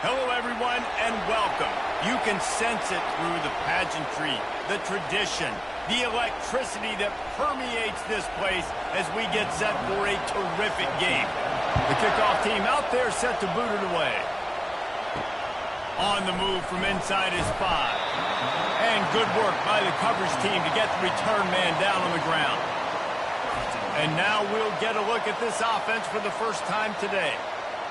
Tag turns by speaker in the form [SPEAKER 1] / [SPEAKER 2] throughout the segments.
[SPEAKER 1] Hello, everyone, and welcome. You can sense it through the pageantry, the tradition, the electricity that permeates this place as we get set for a terrific game. The kickoff team out there set to boot it away. On the move from inside his 5. And good work by the coverage team to get the return man down on the ground. And now we'll get a look at this offense for the first time today.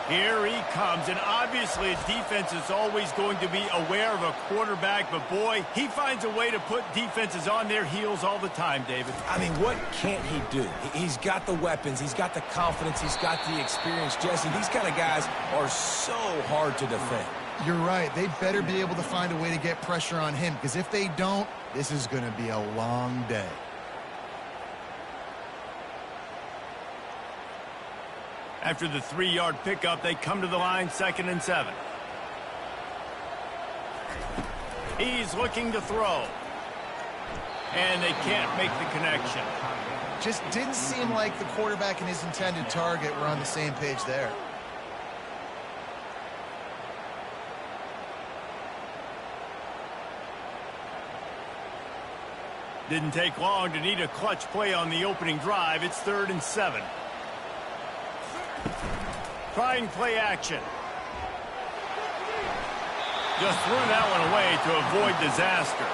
[SPEAKER 1] Here he comes, and obviously his defense is always going to be aware of a quarterback, but boy, he finds a way to put defenses on their heels all the time, David.
[SPEAKER 2] I mean, what can't he do? He's got the weapons, he's got the confidence, he's got the experience. Jesse, these kind of guys are so hard to defend.
[SPEAKER 3] You're right. They better be able to find a way to get pressure on him, because if they don't, this is going to be a long day.
[SPEAKER 1] After the 3-yard pickup, they come to the line, 2nd and 7. He's looking to throw. And they can't make the connection.
[SPEAKER 3] Just didn't seem like the quarterback and his intended target were on the same page there.
[SPEAKER 1] Didn't take long to need a clutch play on the opening drive. It's 3rd and 7. Trying play action. Just threw that one away to avoid disaster.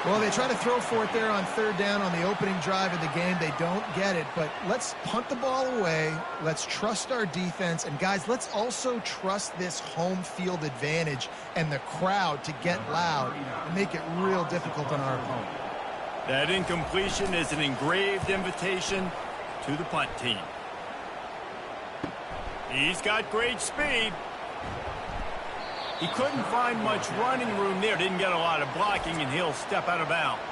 [SPEAKER 3] Well, they try to throw for it there on 3rd down on the opening drive of the game. They don't get it, but let's punt the ball away. Let's trust our defense. And, guys, let's also trust this home field advantage and the crowd to get loud and make it real difficult on our opponent.
[SPEAKER 1] That incompletion is an engraved invitation to the punt team. He's got great speed. He couldn't find much running room there. Didn't get a lot of blocking, and he'll step out of bounds.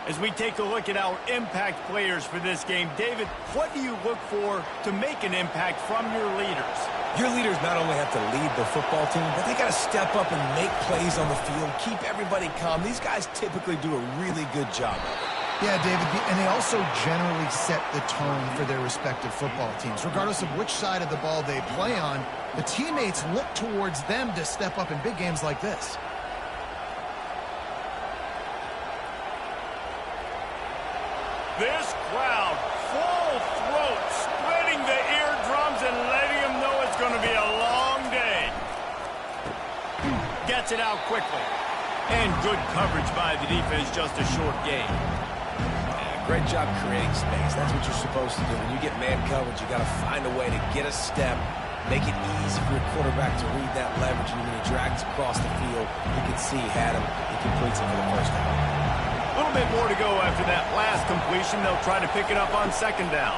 [SPEAKER 1] As we take a look at our impact players for this game, David, what do you look for to make an impact from your leaders?
[SPEAKER 2] Your leaders not only have to lead the football team, but they got to step up and make plays on the field, keep everybody calm. These guys typically do a really good job of it.
[SPEAKER 3] Yeah, David, and they also generally set the tone for their respective football teams. Regardless of which side of the ball they play on, the teammates look towards them to step up in big games like this.
[SPEAKER 1] This crowd, full throat, splitting the eardrums and letting them know it's going to be a long day. Gets it out quickly. And good coverage by the defense, just a short gain.
[SPEAKER 2] Great job creating space. That's what you're supposed to do. When you get man coverage, you got to find a way to get a step, make it easy for your quarterback to read that leverage, and when he drags across the field, you can see he had him. He completes it for the first down.
[SPEAKER 1] A little bit more to go after that last completion. They'll try to pick it up on 2nd down.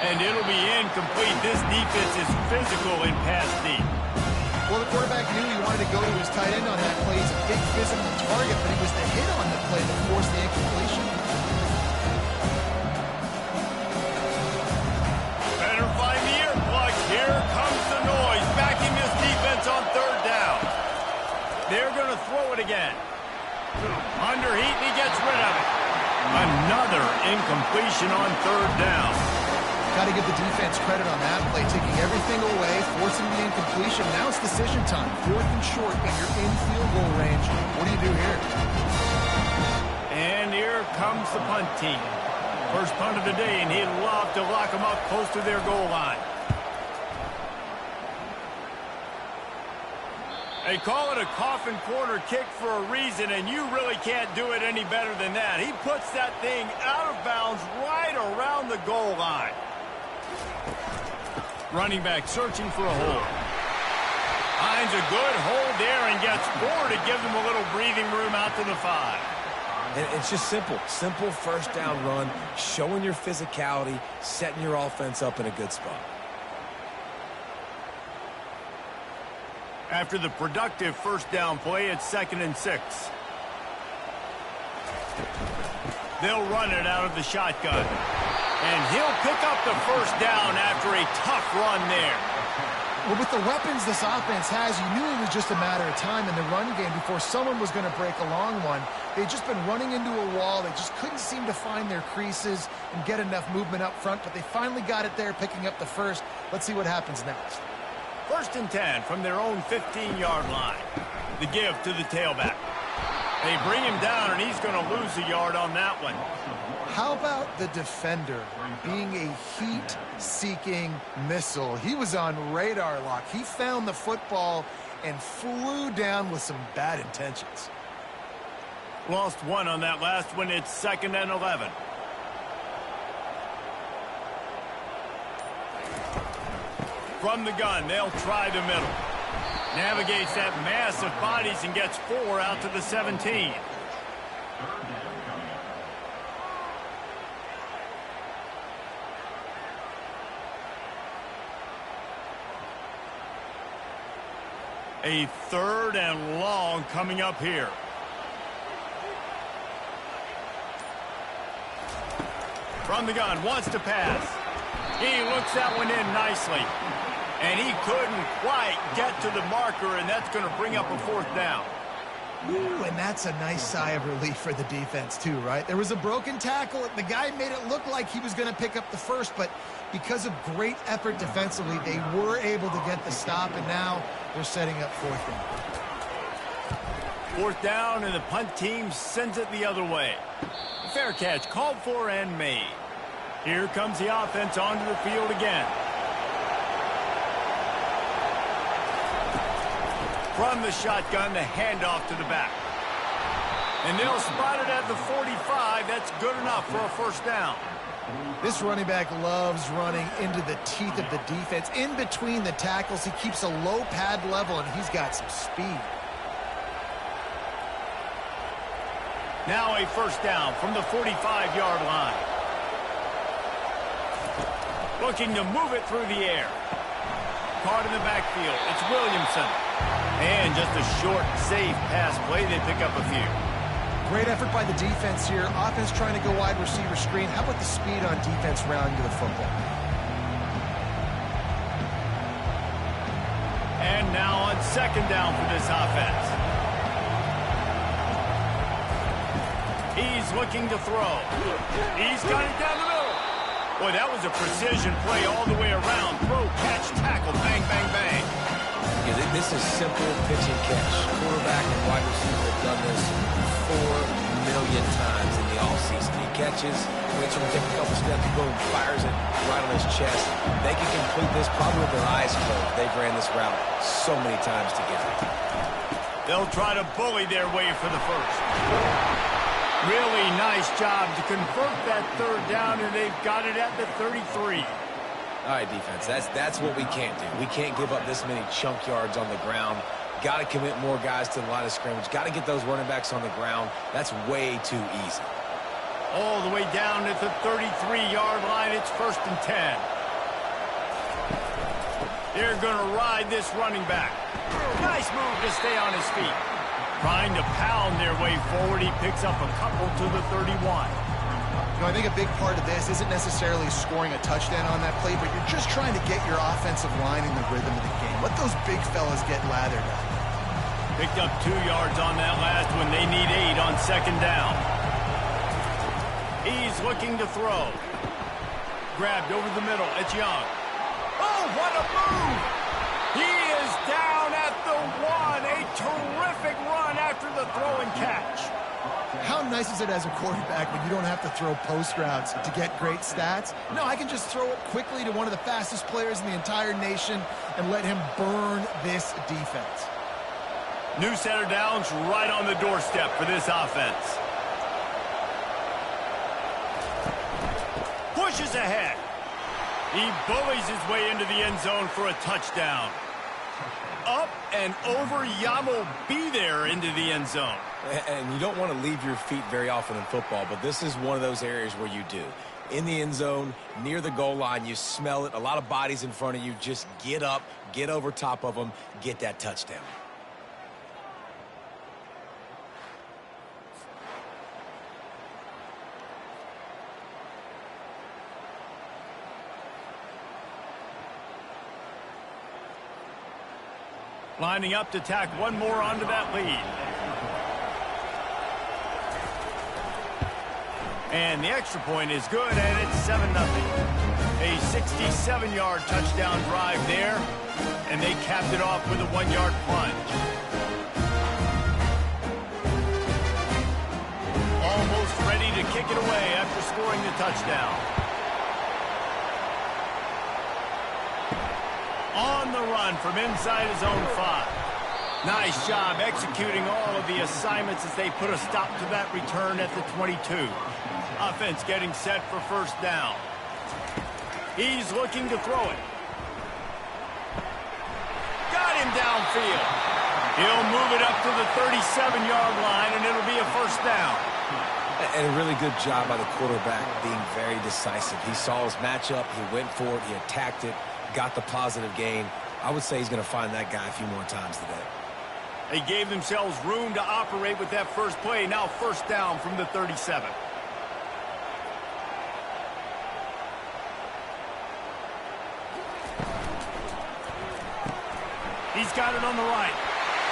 [SPEAKER 1] And it'll be incomplete. This defense is physical in pass deep.
[SPEAKER 3] Well, the quarterback knew he wanted to go to his tight end on that play. He's a big physical target, but it was the hit on the play that forced the incompletion.
[SPEAKER 1] Better find the earplugs. Here comes the noise. Backing this defense on 3rd down. They're going to throw it again. Under heat, and he gets rid of it. Another incompletion on 3rd down.
[SPEAKER 3] Got to give the defense credit on that play, taking everything away, forcing the incompletion. Now it's decision time. 4th and short, and you're in field goal range. What do you do here?
[SPEAKER 1] And here comes the punt team. First punt of the day, and he'd love to lock them up close to their goal line. They call it a coffin corner kick for a reason, and you really can't do it any better than that. He puts that thing out of bounds right around the goal line. Running back searching for a hole. Finds a good hold there and gets 4 to give them a little breathing room out to the 5.
[SPEAKER 2] And it's just simple. Simple first down run, showing your physicality, setting your offense up in a good spot.
[SPEAKER 1] After the productive first down play, it's 2nd and 6. They'll run it out of the shotgun. And he'll pick up the first down after a tough run there.
[SPEAKER 3] Well, with the weapons this offense has, you knew it was just a matter of time in the run game before someone was going to break a long one. They'd just been running into a wall. They just couldn't seem to find their creases and get enough movement up front, but they finally got it there, picking up the first. Let's see what happens next.
[SPEAKER 1] 1st and 10 from their own 15-yard line. The give to the tailback. They bring him down, and he's going to lose a yard on that one.
[SPEAKER 3] How about the defender being a heat-seeking missile? He was on radar lock. He found the football and flew down with some bad intentions.
[SPEAKER 1] Lost one on that last one. It's 2nd and 11. From the gun, they'll try the middle. Navigates that mass of bodies and gets 4 out to the 17. A 3rd and long coming up here. From the gun, wants to pass. He looks that one in nicely. And he couldn't quite get to the marker, and that's going to bring up a 4th down.
[SPEAKER 3] Ooh, and that's a nice sigh of relief for the defense too, right? There was a broken tackle. The guy made it look like he was going to pick up the first, but because of great effort defensively, they were able to get the stop, and now they're setting up 4th down.
[SPEAKER 1] 4th down, and the punt team sends it the other way. Fair catch called for and made. Here comes the offense onto the field again. From the shotgun, the handoff to the back. And they'll spot it at the 45. That's good enough for a 1st down.
[SPEAKER 3] This running back loves running into the teeth of the defense. In between the tackles, he keeps a low pad level, and he's got some speed.
[SPEAKER 1] Now a 1st down from the 45-yard line. Looking to move it through the air. Caught in the backfield. It's Williamson. And just a short, safe pass play. They pick up a few.
[SPEAKER 3] Great effort by the defense here. Offense trying to go wide receiver screen. How about the speed on defense rounding to the football?
[SPEAKER 1] And now on 2nd down for this offense. He's looking to throw. He's got it down the middle. Boy, that was a precision play all the way around. Throw, catch, tackle, bang, bang, bang.
[SPEAKER 2] Yeah, this is simple pitch and catch. Quarterback and wide receiver have done this 4 million times in the offseason. He catches, waits for him to take a couple steps, boom, fires it right on his chest. They can complete this probably with their eyes closed. They've ran this route so many times together.
[SPEAKER 1] They'll try to bully their way for the 1st. Really nice job to convert that 3rd down, and they've got it at the 33.
[SPEAKER 2] All right, defense, that's what we can't do. We can't give up this many chunk yards on the ground. Got to commit more guys to the line of scrimmage. Got to get those running backs on the ground. That's way too easy.
[SPEAKER 1] All the way down at the 33-yard line. It's 1st and 10. They're going to ride this running back. Nice move to stay on his feet. Trying to pound their way forward. He picks up a couple to the 31.
[SPEAKER 3] You know, I think a big part of this isn't necessarily scoring a touchdown on that play, but you're just trying to get your offensive line in the rhythm of the game. Let those big fellas get lathered up.
[SPEAKER 1] Picked up 2 yards on that last one. They need 8 on 2nd down. He's looking to throw. Grabbed over the middle. It's Young. Oh, what a move! He is down at the 1. A terrific run after the throw and catch.
[SPEAKER 3] How nice is it as a quarterback when you don't have to throw post routes to get great stats? No, I can just throw it quickly to one of the fastest players in the entire nation and let him burn this defense.
[SPEAKER 1] New set of downs right on the doorstep for this offense. Pushes ahead. He bullies his way into the end zone for a touchdown. Up and over, Yamo be there into the end zone.
[SPEAKER 2] And you don't want to leave your feet very often in football, but this is one of those areas where you do. In the end zone, near the goal line, you smell it. A lot of bodies in front of you. Just get up, get over top of them, get that touchdown.
[SPEAKER 1] Lining up to tack one more onto that lead. And the extra point is good, and it's 7-0. A 67-yard touchdown drive there, and they capped it off with a 1-yard plunge. Almost ready to kick it away after scoring the touchdown. On the run from inside his own 5. Nice job executing all of the assignments as they put a stop to that return at the 22. Offense getting set for first down. He's looking to throw it. Got him downfield. He'll move it up to the 37-yard line, and it'll be a first down.
[SPEAKER 2] And a really good job by the quarterback being very decisive. He saw his matchup, he went for it, he attacked it, got the positive gain. I would say he's going to find that guy a few more times today.
[SPEAKER 1] They gave themselves room to operate with that first play. Now first down from the 37. He's got it on the right.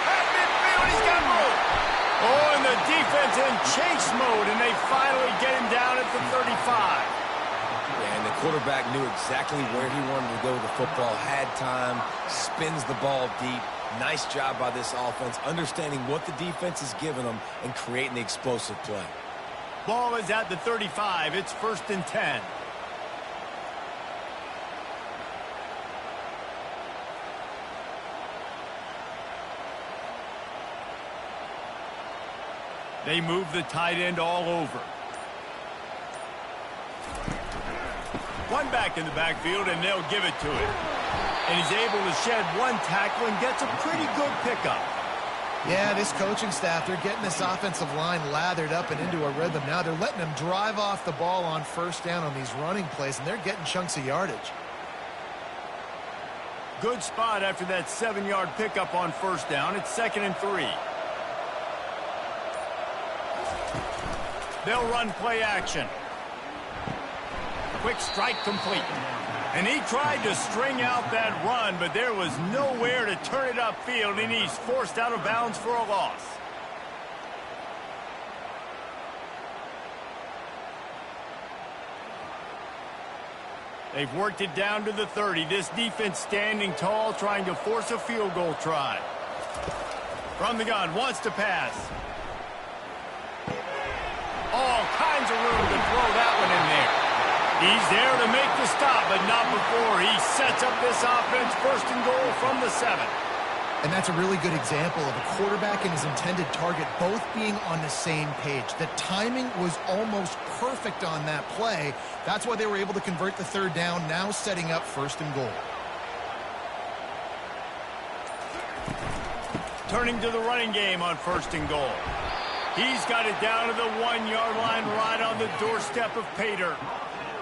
[SPEAKER 1] At midfield, he's got room. Oh, and the defense in chase mode, and they finally get him down at the 35.
[SPEAKER 2] Yeah, and the quarterback knew exactly where he wanted to go with the football, had time, spins the ball deep. Nice job by this offense, understanding what the defense is giving them and creating the explosive play.
[SPEAKER 1] Ball is at the 35. It's 1st and 10. They move the tight end all over. One back in the backfield, and they'll give it to him. And he's able to shed one tackle and gets a pretty good pickup.
[SPEAKER 3] Yeah, this coaching staff, they're getting this offensive line lathered up and into a rhythm. Now they're letting them drive off the ball on first down on these running plays, and they're getting chunks of yardage.
[SPEAKER 1] Good spot after that 7-yard pickup on first down. It's 2nd and 3. They'll run play action. Quick strike complete. And he tried to string out that run, but there was nowhere to turn it upfield, and he's forced out of bounds for a loss. They've worked it down to the 30. This defense standing tall, trying to force a field goal try. From the gun, wants to pass. All kinds of room to throw that one in there. He's there to make the stop, but not before. He sets up this offense 1st and goal from the 7.
[SPEAKER 3] And that's a really good example of a quarterback and his intended target both being on the same page. The timing was almost perfect on that play. That's why they were able to convert the 3rd down, now setting up 1st and goal.
[SPEAKER 1] Turning to the running game on 1st and goal. He's got it down to the 1-yard line right on the doorstep of Pater.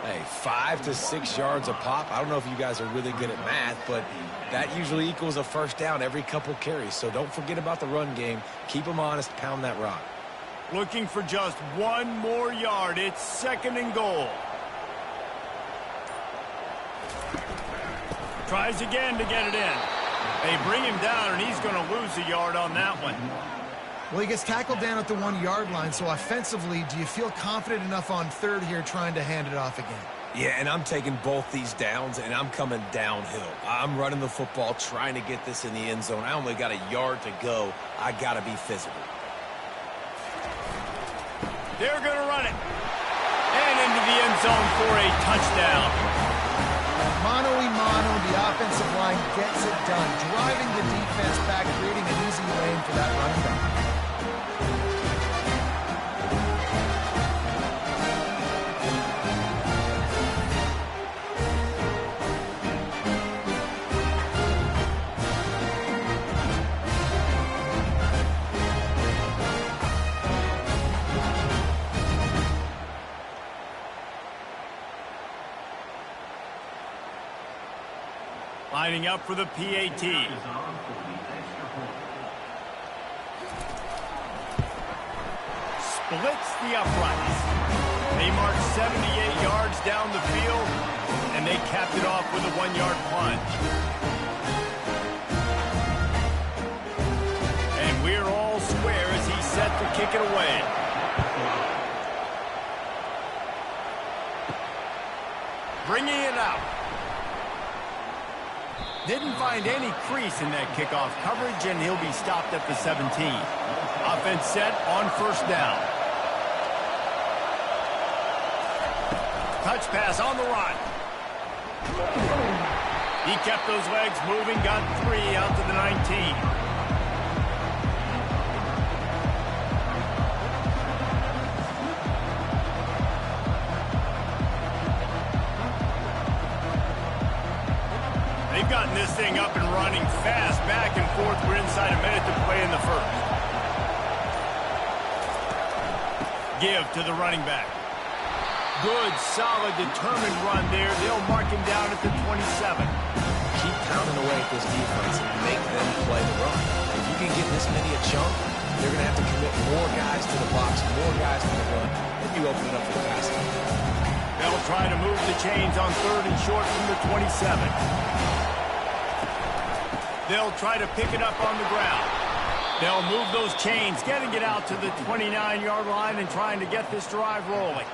[SPEAKER 2] Hey, 5 to 6 yards a pop. I don't know if you guys are really good at math, but that usually equals a first down every couple carries. So don't forget about the run game. Keep them honest. Pound that rock.
[SPEAKER 1] Looking for just 1 more yard. It's 2nd and goal. Tries again to get it in. They bring him down, and he's going to lose a yard on that one.
[SPEAKER 3] Well, he gets tackled down at the 1-yard line, so offensively, do you feel confident enough on 3rd here trying to hand it off again?
[SPEAKER 2] Yeah, and I'm taking both these downs, and I'm coming downhill. I'm running the football, trying to get this in the end zone. I only got a yard to go. I got to be physical.
[SPEAKER 1] They're going to run it. And into the end zone for a touchdown.
[SPEAKER 3] Mano-a-mano, the offensive line gets it done, driving the defense back, creating an easy lane for that running back.
[SPEAKER 1] Lining up for the PAT. Splits the uprights. They march 78 yards down the field, and they capped it off with a 1-yard plunge. kick it away. Bringing it out. Didn't find any crease in that kickoff coverage, and he'll be stopped at the 17. Offense set on first down. Touch pass on the run. He kept those legs moving, got 3 out to the 19. They've gotten this thing up and running fast, back and forth. We're inside a minute to play in the first. Give to the running back. Good, solid, determined run there. They'll mark him down at the 27.
[SPEAKER 2] Keep pounding away at this defense and make them play the run. If you can get this many a chunk, they're going to have to commit more guys to the box, more guys to the run, then you open it up for the passing.
[SPEAKER 1] They'll try to move the chains on 3rd and short from the 27. They'll try to pick it up on the ground. They'll move those chains, getting it out to the 29-yard line and trying to get this drive rolling.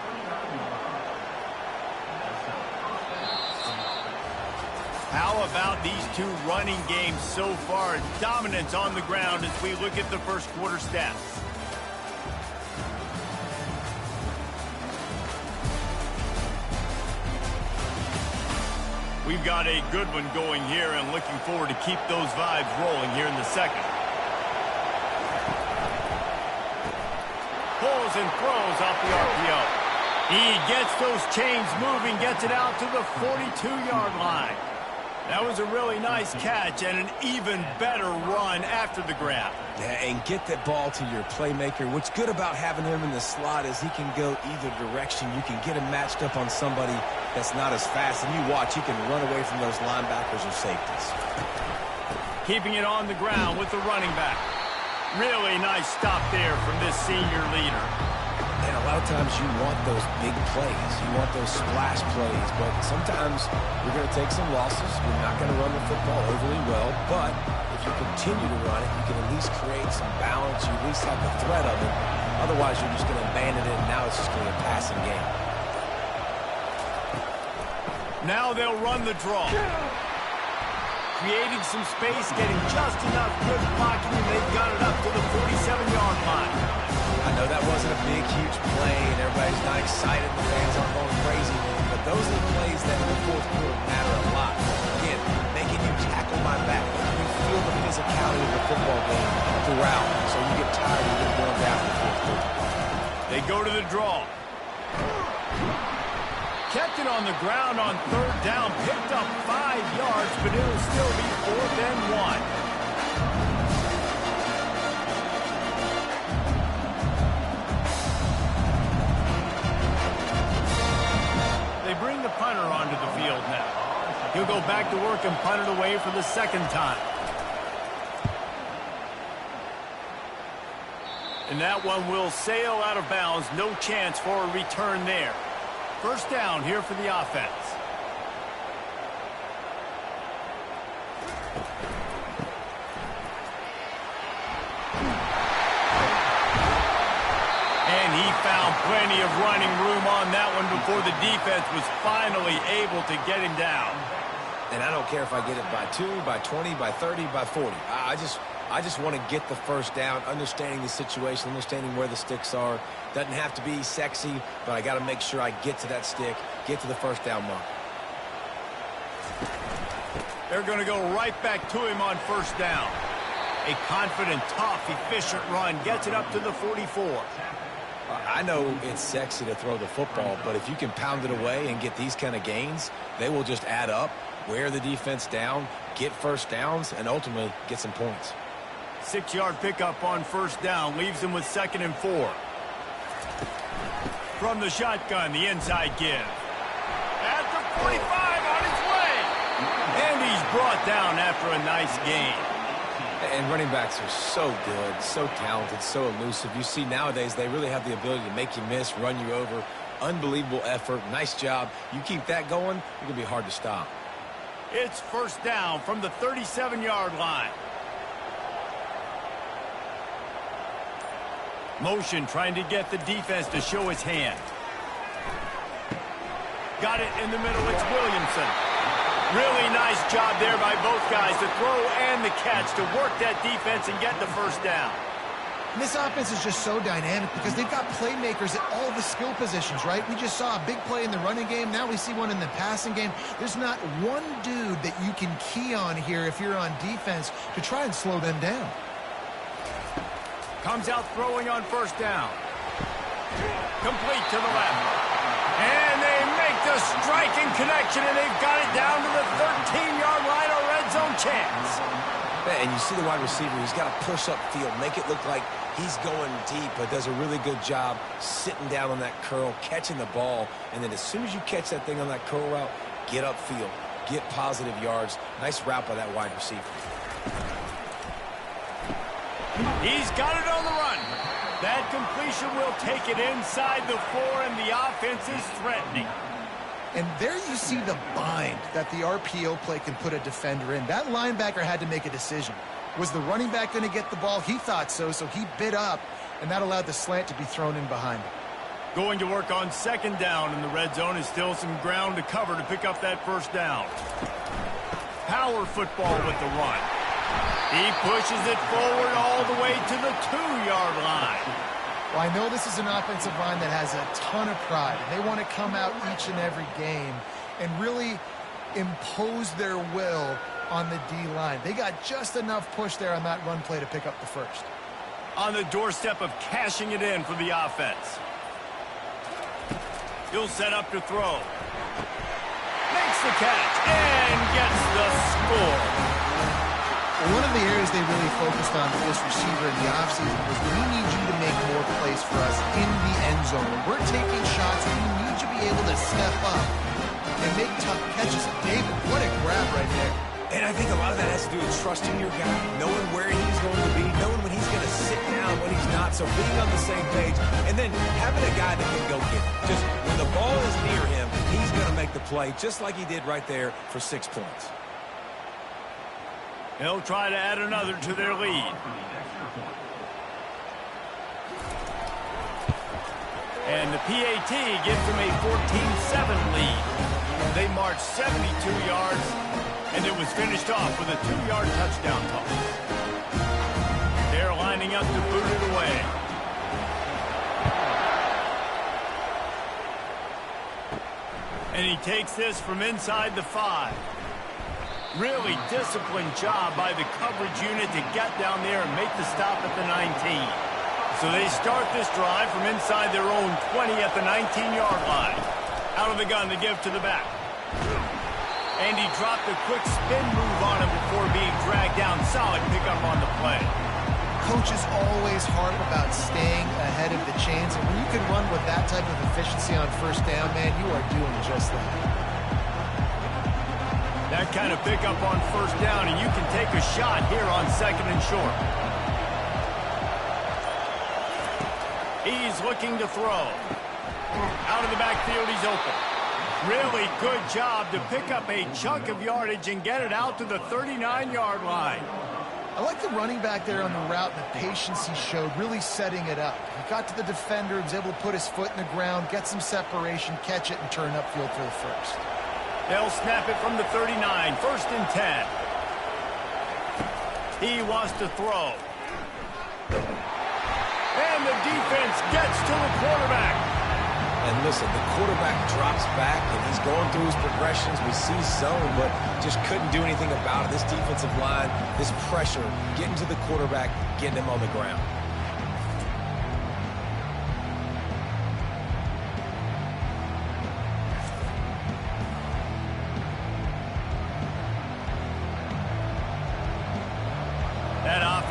[SPEAKER 1] How about these two running games so far? Dominance on the ground as we look at the first quarter stats. We've got a good one going here and looking forward to keep those vibes rolling here in the second. Pulls and throws off the RPO. He gets those chains moving, gets it out to the 42-yard line. That was a really nice catch and an even better run after the grab.
[SPEAKER 2] Yeah, and get that ball to your playmaker. What's good about having him in the slot is he can go either direction. You can get him matched up on somebody that's not as fast. And you watch, he can run away from those linebackers or safeties.
[SPEAKER 1] Keeping it on the ground with the running back. Really nice stop there from this senior leader.
[SPEAKER 2] And a lot of times you want those big plays. You want those splash plays. But sometimes you're going to take some losses. You're not going to run the football overly well. But if you continue to run it, you can at least create some balance. You at least have the threat of it. Otherwise, you're just going to abandon it, and now it's just going to be a passing game.
[SPEAKER 1] Now they'll run the draw. Creating some space, getting just enough good blocking, and they've got it up to the 47-yard line.
[SPEAKER 2] I know that wasn't a big, huge play, and everybody's not excited. The fans aren't going crazy. But those are the plays that in the fourth quarter matter a lot. Again, making you tackle my back. You feel the physicality of the football game throughout. So you get tired and get worn down in the fourth quarter.
[SPEAKER 1] They go to the draw. Kept it on the ground on 3rd down. Picked up 5 yards, but it'll still be 4th and 1. They bring the punter onto the field now. He'll go back to work and punt it away for the second time. And that one will sail out of bounds. No chance for a return there. First down here for the offense. And he found plenty of running room on that one before the defense was finally able to get him down.
[SPEAKER 2] And I don't care if I get it by 2, by 20, by 30, by 40. I just want to get the first down, understanding the situation, understanding where the sticks are. Doesn't have to be sexy, but I got to make sure I get to that stick, get to the first down mark.
[SPEAKER 1] They're going to go right back to him on first down. A confident, tough, efficient run gets it up to the 44.
[SPEAKER 2] I know it's sexy to throw the football, but if you can pound it away and get these kind of gains, they will just add up, wear the defense down, get first downs, and ultimately get some points.
[SPEAKER 1] 6-yard pickup on first down leaves him with 2nd and 4. From the shotgun, the inside give. At the 45 on his way. And he's brought down after a nice gain.
[SPEAKER 2] And running backs are so good, so talented, so elusive. You see nowadays they really have the ability to make you miss, run you over. Unbelievable effort. Nice job. You keep that going, you're going to be hard to stop.
[SPEAKER 1] It's first down from the 37-yard line. Motion trying to get the defense to show his hand. Got it in the middle. It's Williamson. Really nice job there by both guys, the throw and the catch, to work that defense and get the first down.
[SPEAKER 3] And this offense is just so dynamic because they've got playmakers at all the skill positions, right? We just saw a big play in the running game. Now we see one in the passing game. There's not one dude that you can key on here if you're on defense to try and slow them down.
[SPEAKER 1] Comes out throwing on first down. Complete to the left. And they make the striking connection, and they've got it down to the 13-yard line, a red zone chance.
[SPEAKER 2] And you see the wide receiver, he's got to push upfield, make it look like he's going deep, but does a really good job sitting down on that curl, catching the ball, and then as soon as you catch that thing on that curl route, get upfield, get positive yards. Nice route by that wide receiver.
[SPEAKER 1] He's got it on the run. That completion will take it inside the 4, and the offense is threatening.
[SPEAKER 3] And there you see the bind that the RPO play can put a defender in. That linebacker had to make a decision. Was the running back going to get the ball? He thought so, so he bid up, and that allowed the slant to be thrown in behind him.
[SPEAKER 1] Going to work on second down in the red zone. Is still some ground to cover to pick up that first down. Power football with the run. He pushes it forward all the way to the 2-yard line.
[SPEAKER 3] Well, I know this is an offensive line that has a ton of pride. They want to come out each and every game and really impose their will on the D-line. They got just enough push there on that run play to pick up the first.
[SPEAKER 1] On the doorstep of cashing it in for the offense. He'll set up to throw. Makes the catch and gets the score.
[SPEAKER 3] Well, one of the areas they really focused on for this receiver in the offseason was, we need you to make more plays for us in the end zone. When we're taking shots, we need you to be able to step up and make tough catches. David, what a grab right there.
[SPEAKER 2] And I think a lot of that has to do with trusting your guy, knowing where he's going to be, knowing when he's going to sit down, when he's not, so being on the same page, and then having a guy that can go get it. Just when the ball is near him, he's going to make the play, just like he did right there for 6 points.
[SPEAKER 1] They'll try to add another to their lead. And the PAT gives them a 14-7 lead. They marched 72 yards, and it was finished off with a 2-yard touchdown toss. They're lining up to boot it away. And he takes this from inside the 5. Really disciplined job by the coverage unit to get down there and make the stop at the 19. So they start this drive from inside their own 20 at the 19-yard line. Out of the gun to give to the back. And he dropped a quick spin move on him before being dragged down. Solid pickup on the play.
[SPEAKER 3] Coaches always harp about staying ahead of the chains, and when you can run with that type of efficiency on first down, man, you are doing just that.
[SPEAKER 1] That kind of pickup on first down, and you can take a shot here on second and short. He's looking to throw. Out of the backfield, he's open. Really good job to pick up a chunk of yardage and get it out to the 39-yard line.
[SPEAKER 3] I like the running back there on the route and the patience he showed, really setting it up. He got to the defender, was able to put his foot in the ground, get some separation, catch it, and turn upfield for the first.
[SPEAKER 1] They'll snap it from the 39, first and 10. He wants to throw. And the defense gets to the quarterback.
[SPEAKER 2] And listen, the quarterback drops back, and he's going through his progressions. We see zone, but just couldn't do anything about it. This defensive line, this pressure, getting to the quarterback, getting him on the ground.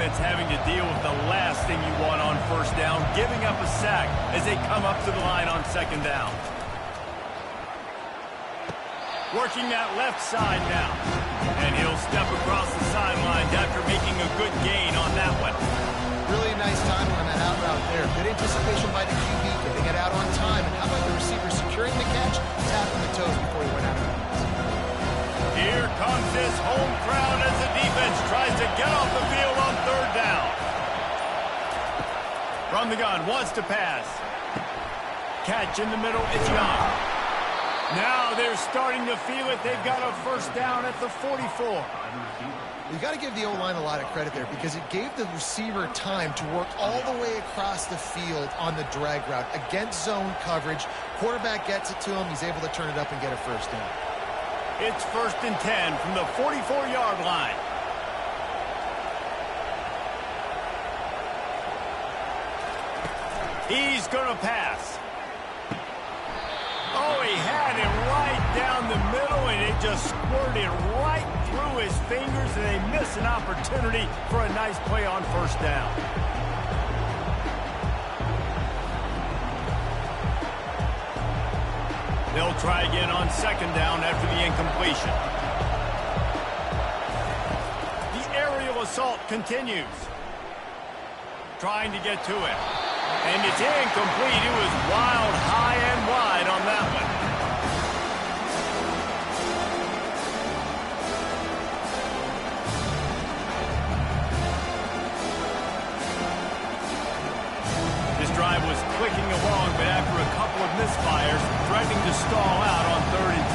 [SPEAKER 1] Having to deal with the last thing you want on first down, giving up a sack as they come up to the line on second down. Working that left side now. And he'll step across the sidelines after making a good gain on that one.
[SPEAKER 3] Really nice timing on that out route there. Good anticipation by the QB, getting it out on time. And how about the receiver securing the catch, tapping the toes before he went out of bounds.
[SPEAKER 1] Here comes this home crowd as the defense tries to get off the field on third down. From the gun, wants to pass. Catch in the middle, it's Young. Now they're starting to feel it. They've got a first down at the 44.
[SPEAKER 3] You got to give the O-line a lot of credit there because it gave the receiver time to work all the way across the field on the drag route against zone coverage. Quarterback gets it to him. He's able to turn it up and get a first down.
[SPEAKER 1] It's 1st and 10 from the 44-yard line. He's going to pass. Oh, he had it right down the middle, and it just squirted right through his fingers, and they miss an opportunity for a nice play on first down. They'll try again on 2nd down after the incompletion. The aerial assault continues. Trying to get to it. And it's incomplete. It was wild, high and wide on that one. This drive was clicking along, but after a couple of misfires, threatening to stall out on 3rd and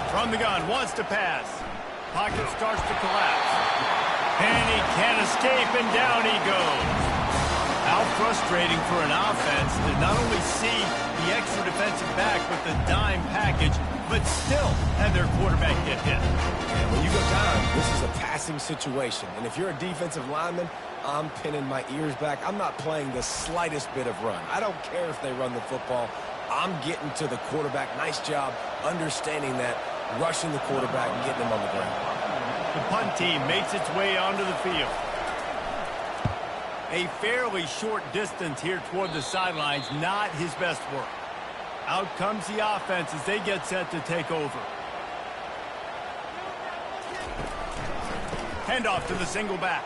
[SPEAKER 1] 10. From the gun, wants to pass. Pocket starts to collapse. And he can't escape, and down he goes. How frustrating for an offense to not only see the extra defensive back with the dime package, but still have their quarterback get hit.
[SPEAKER 2] And when you go down, this is a passing situation. And if you're a defensive lineman, I'm pinning my ears back. I'm not playing the slightest bit of run. I don't care if they run the football. I'm getting to the quarterback. Nice job understanding that, rushing the quarterback and getting him on the ground.
[SPEAKER 1] The punt team makes its way onto the field. A fairly short distance here toward the sidelines, not his best work. Out comes the offense as they get set to take over. Handoff to the single back.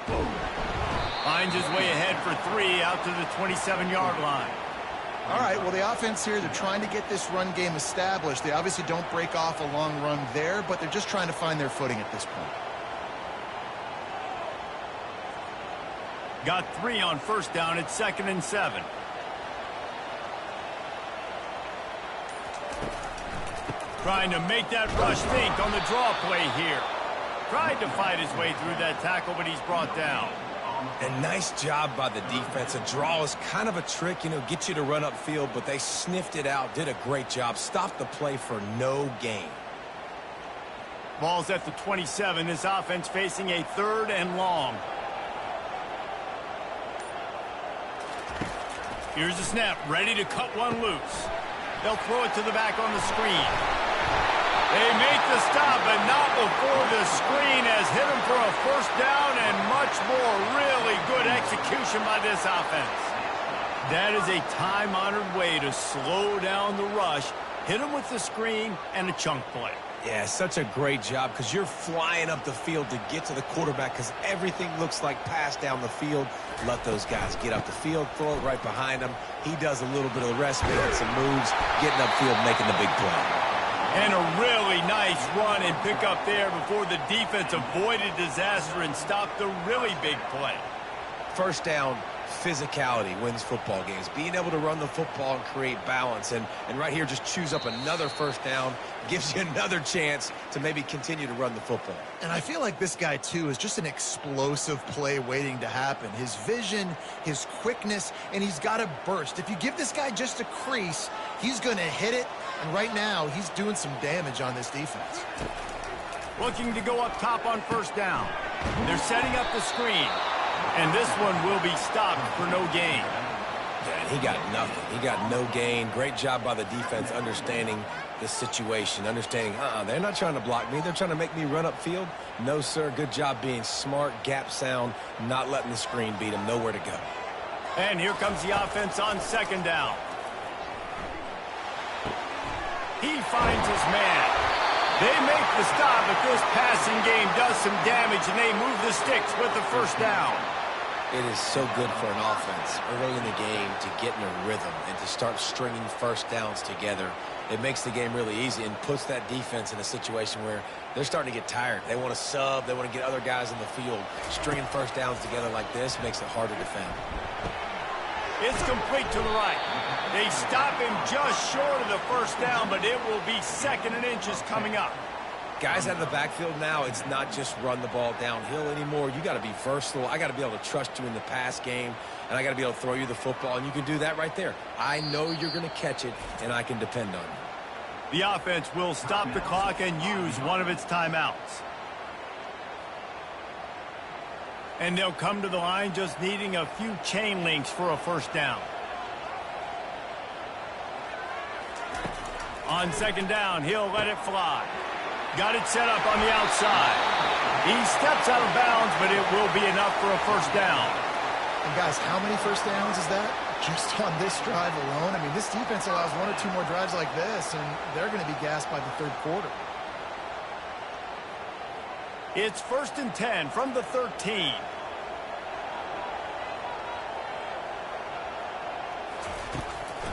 [SPEAKER 1] Finds his way ahead for 3 out to the 27-yard line.
[SPEAKER 3] All right, well, the offense here, they're trying to get this run game established. They obviously don't break off a long run there, but they're just trying to find their footing at this point.
[SPEAKER 1] Got 3 on first down at 2nd and 7. Trying to make that rush think on the draw play here. Tried to fight his way through that tackle, but he's brought down.
[SPEAKER 2] And nice job by the defense. A draw is kind of a trick, get you to run upfield, but they sniffed it out, did a great job. Stopped the play for no gain.
[SPEAKER 1] Ball's at the 27. This offense facing a 3rd and long. Here's the snap, ready to cut one loose. They'll throw it to the back on the screen. They make the stop, but not before the screen has hit him for a first down and much more. Really good execution by this offense. That is a time-honored way to slow down the rush, hit him with the screen, and a chunk play.
[SPEAKER 2] Yeah, such a great job because you're flying up the field to get to the quarterback because everything looks like pass down the field. Let those guys get up the field, throw it right behind him. He does a little bit of the rest, making some moves, getting upfield, making the big play.
[SPEAKER 1] And a really nice run and pick up there before the defense avoided disaster and stopped the really big play.
[SPEAKER 2] First down, physicality wins football games. Being able to run the football and create balance. And right here, just choose up another first down. Gives you another chance to maybe continue to run the football.
[SPEAKER 3] And I feel like this guy, too, is just an explosive play waiting to happen. His vision, his quickness, and he's got a burst. If you give this guy just a crease, he's going to hit it. And right now, he's doing some damage on this defense.
[SPEAKER 1] Looking to go up top on first down. They're setting up the screen. And this one will be stopped for no gain.
[SPEAKER 2] Yeah, he got nothing. He got no gain. Great job by the defense understanding the situation, understanding, they're not trying to block me. They're trying to make me run upfield. No, sir. Good job being smart, gap sound, not letting the screen beat him. Nowhere to go.
[SPEAKER 1] And here comes the offense on second down. He finds his man. They make the stop, but this passing game does some damage, and they move the sticks with the first down.
[SPEAKER 2] It is so good for an offense early in the game to get in a rhythm and to start stringing first downs together. It makes the game really easy and puts that defense in a situation where they're starting to get tired. They want to sub. They want to get other guys in the field. Stringing first downs together like this makes it hard to defend.
[SPEAKER 1] It's complete to the right. They stop him just short of the first down, but it will be 2nd and inches coming up.
[SPEAKER 2] Guys out of the backfield now, it's not just run the ball downhill anymore. You got to be versatile. I got to be able to trust you in the pass game, and I got to be able to throw you the football, and you can do that right there. I know you're going to catch it, and I can depend on you.
[SPEAKER 1] The offense will stop the clock and use one of its timeouts. And they'll come to the line just needing a few chain links for a first down. On 2nd down, he'll let it fly. Got it set up on the outside. He steps out of bounds, but it will be enough for a first down.
[SPEAKER 3] And guys, how many first downs is that? Just on this drive alone? I mean, this defense allows 1 or 2 more drives like this, and they're going to be gassed by the 3rd quarter.
[SPEAKER 1] It's 1st and 10 from the 13.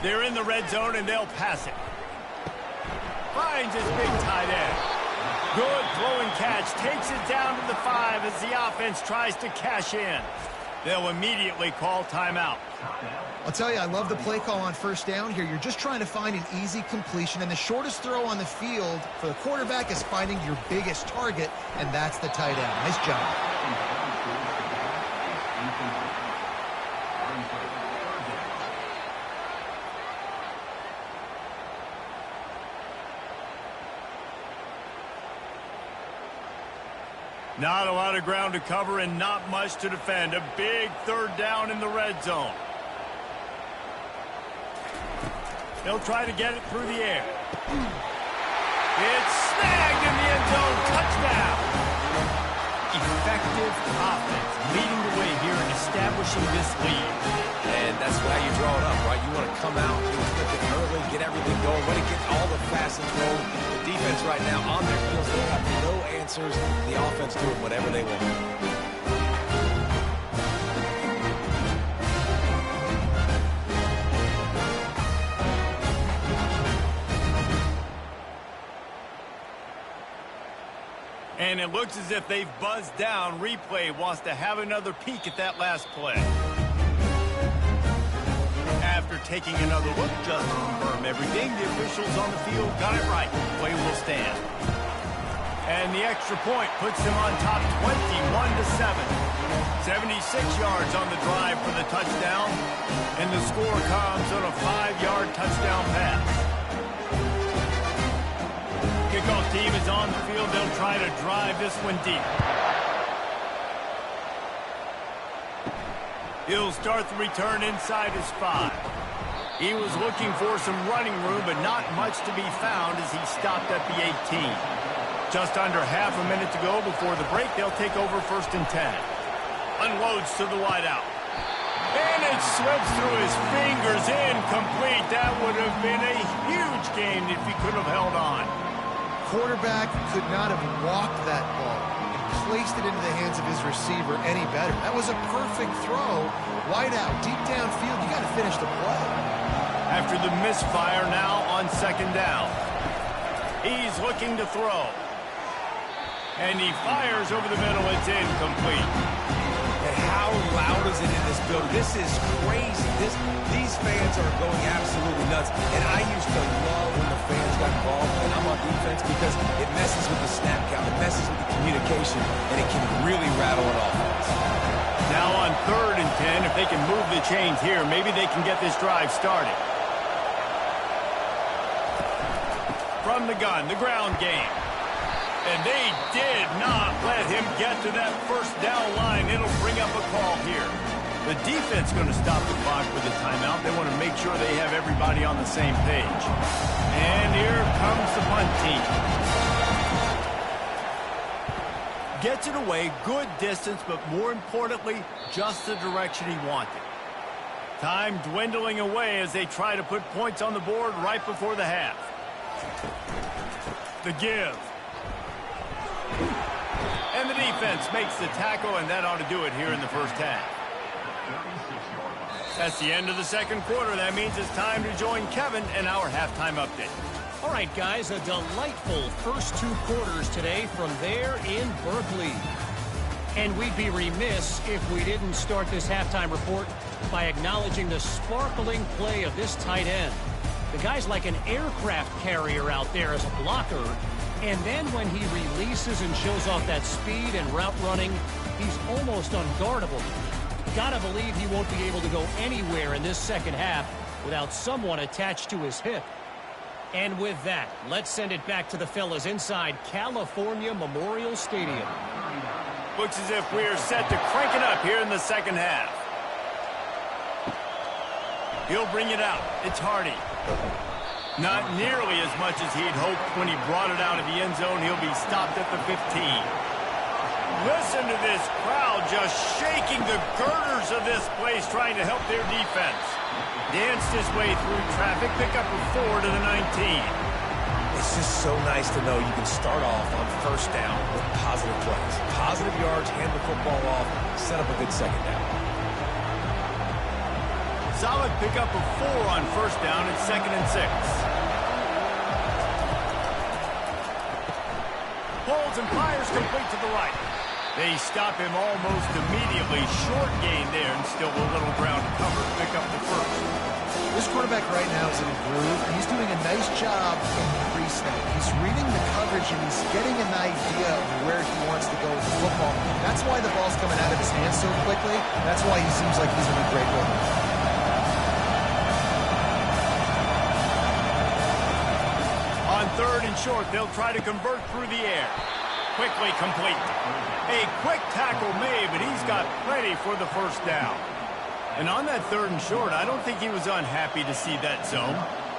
[SPEAKER 1] They're in the red zone, and they'll pass it. Finds his big tight end. Good throwing catch. Takes it down to the 5 as the offense tries to cash in. They'll immediately call timeout.
[SPEAKER 3] I'll tell you, I love the play call on first down here. You're just trying to find an easy completion, and the shortest throw on the field for the quarterback is finding your biggest target, and that's the tight end. Nice job.
[SPEAKER 1] Not a lot of ground to cover and not much to defend. A big 3rd down in the red zone. They'll try to get it through the air. It's snagged in the end zone. Touchdown. Effective offense leading the way here and establishing this lead.
[SPEAKER 2] And that's how you draw it up, right? You want to come out, get it early, get everything going, let it get all the facets rolling. The defense right now on their heels, they have no answers. The offense doing whatever they want.
[SPEAKER 1] And it looks as if they've buzzed down. Replay wants to have another peek at that last play. After taking another look just to confirm everything, the officials on the field got it right. Play will stand. And the extra point puts them on top 21-7. 76 yards on the drive for the touchdown. And the score comes on a 5-yard touchdown pass. Kickoff team is on the field. They'll try to drive this one deep. He'll start the return inside his 5. He was looking for some running room, but not much to be found as he stopped at the 18. Just under half a minute to go before the break. They'll take over 1st and 10. Unloads to the wideout. And it slips through his fingers, incomplete. That would have been a huge gain if he could have held on.
[SPEAKER 3] Quarterback could not have walked that ball and placed it into the hands of his receiver any better. That was a perfect throw. Wide out, deep downfield. You got to finish the play.
[SPEAKER 1] After the misfire, now on 2nd down. He's looking to throw. And he fires over the middle. It's incomplete.
[SPEAKER 2] And how loud is it in this building? This is crazy. These fans are going absolutely nuts. And I used to love when the fans got involved, and I'm on defense, because it messes with the snap count. It messes with the communication, and it can really rattle an offense.
[SPEAKER 1] Now on 3rd and 10, if they can move the chains here, maybe they can get this drive started. From the gun, the ground game. And they did not let him get to that first down line. It'll bring up a call here. The defense going to stop the clock with a timeout. They want to make sure they have everybody on the same page. And here comes the punt team. Gets it away, good distance, but more importantly, just the direction he wanted. Time dwindling away as they try to put points on the board right before the half. The give. And the defense makes the tackle, and that ought to do it here in the first half. That's the end of the second quarter. That means it's time to join Kevin in our halftime update.
[SPEAKER 4] All right, guys, a delightful first 2 quarters today from there in Berkeley. And we'd be remiss if we didn't start this halftime report by acknowledging the sparkling play of this tight end. The guy's like an aircraft carrier out there as a blocker. And then when he releases and shows off that speed and route running, he's almost unguardable. Gotta believe he won't be able to go anywhere in this second half without someone attached to his hip. And with that, let's send it back to the fellas inside California Memorial Stadium.
[SPEAKER 1] Looks as if we're set to crank it up here in the second half. He'll bring it out. It's Hardy. Not nearly as much as he'd hoped when he brought it out of the end zone. He'll be stopped at the 15. Listen to this crowd just shaking the girders of this place trying to help their defense. Danced his way through traffic, pick up a 4 to the 19.
[SPEAKER 2] It's just so nice to know you can start off on first down with positive plays. Positive yards, hand the football off, set up a good second down.
[SPEAKER 1] Solid pick up of 4 on first down. It's 2nd and 6. Holds and fires complete to the right. They stop him almost immediately. Short gain there and still a little ground to cover to pick up the first.
[SPEAKER 3] This quarterback right now is in a groove, and he's doing a nice job in the pre-snap. He's reading the coverage, and he's getting an idea of where he wants to go with the football. That's why the ball's coming out of his hands so quickly. That's why he seems like he's in a great rhythm.
[SPEAKER 1] On 3rd and short, they'll try to convert through the air. Quickly complete. A quick tackle made, but he's got plenty for the first down. And on that 3rd and short, I don't think he was unhappy to see that zone.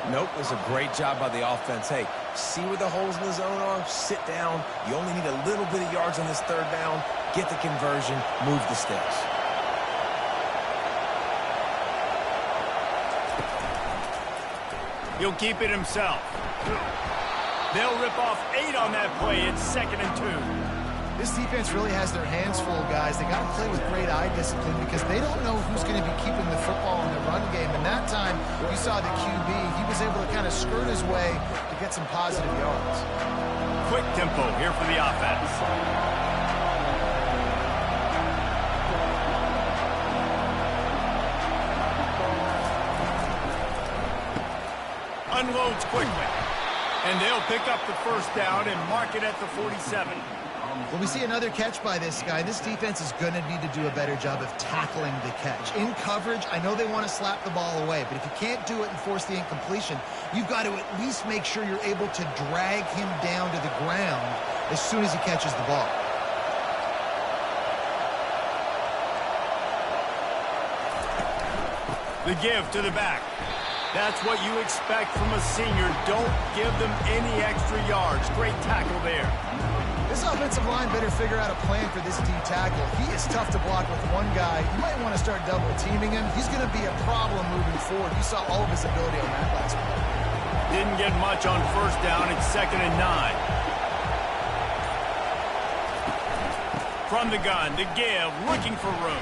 [SPEAKER 2] Nope, it was a great job by the offense. Hey, see where the holes in the zone are? Sit down. You only need a little bit of yards on this 3rd down. Get the conversion. Move the sticks.
[SPEAKER 1] He'll keep it himself. They'll rip off 8 on that play. It's 2nd and 2.
[SPEAKER 3] This defense really has their hands full, guys. They got to play with great eye discipline because they don't know who's going to be keeping the football in the run game. And that time, you saw the QB. He was able to kind of skirt his way to get some positive yards.
[SPEAKER 1] Quick tempo here for the offense. Unloads quickly. And they'll pick up the first down and mark it at the 47.
[SPEAKER 3] When we see another catch by this guy, this defense is going to need to do a better job of tackling the catch. In coverage, I know they want to slap the ball away, but if you can't do it and force the incompletion, you've got to at least make sure you're able to drag him down to the ground as soon as he catches the ball.
[SPEAKER 1] The give to the back. That's what you expect from a senior. Don't give them any extra yards. Great tackle there.
[SPEAKER 3] This offensive line better figure out a plan for this D tackle. He is tough to block with one guy. You might want to start double teaming him. He's going to be a problem moving forward. You saw all of his ability on that last play.
[SPEAKER 1] Didn't get much on first down. It's 2nd and 9. From the gun to give, looking for room.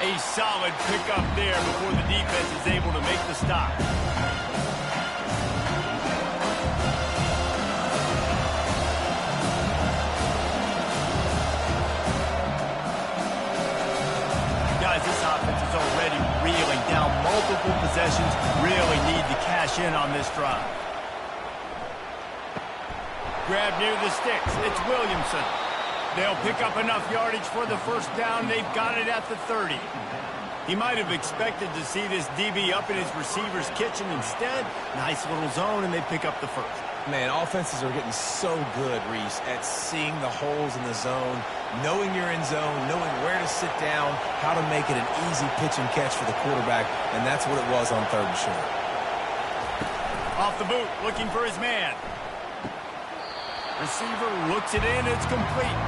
[SPEAKER 1] A solid pickup there before the defense is able to make the stop. Guys, this offense is already reeling down multiple possessions. Really need to cash in on this drive. Grab near the sticks. It's Williamson. They'll pick up enough yardage for the first down. They've got it at the 30. He might have expected to see this DB up in his receiver's kitchen. Instead, nice little zone, and they pick up the first.
[SPEAKER 2] Man, offenses are getting so good, Reese, at seeing the holes in the zone, knowing you're in zone, knowing where to sit down, how to make it an easy pitch and catch for the quarterback, and that's what it was on 3rd and short.
[SPEAKER 1] Off the boot, looking for his man. Receiver looks it in, it's complete.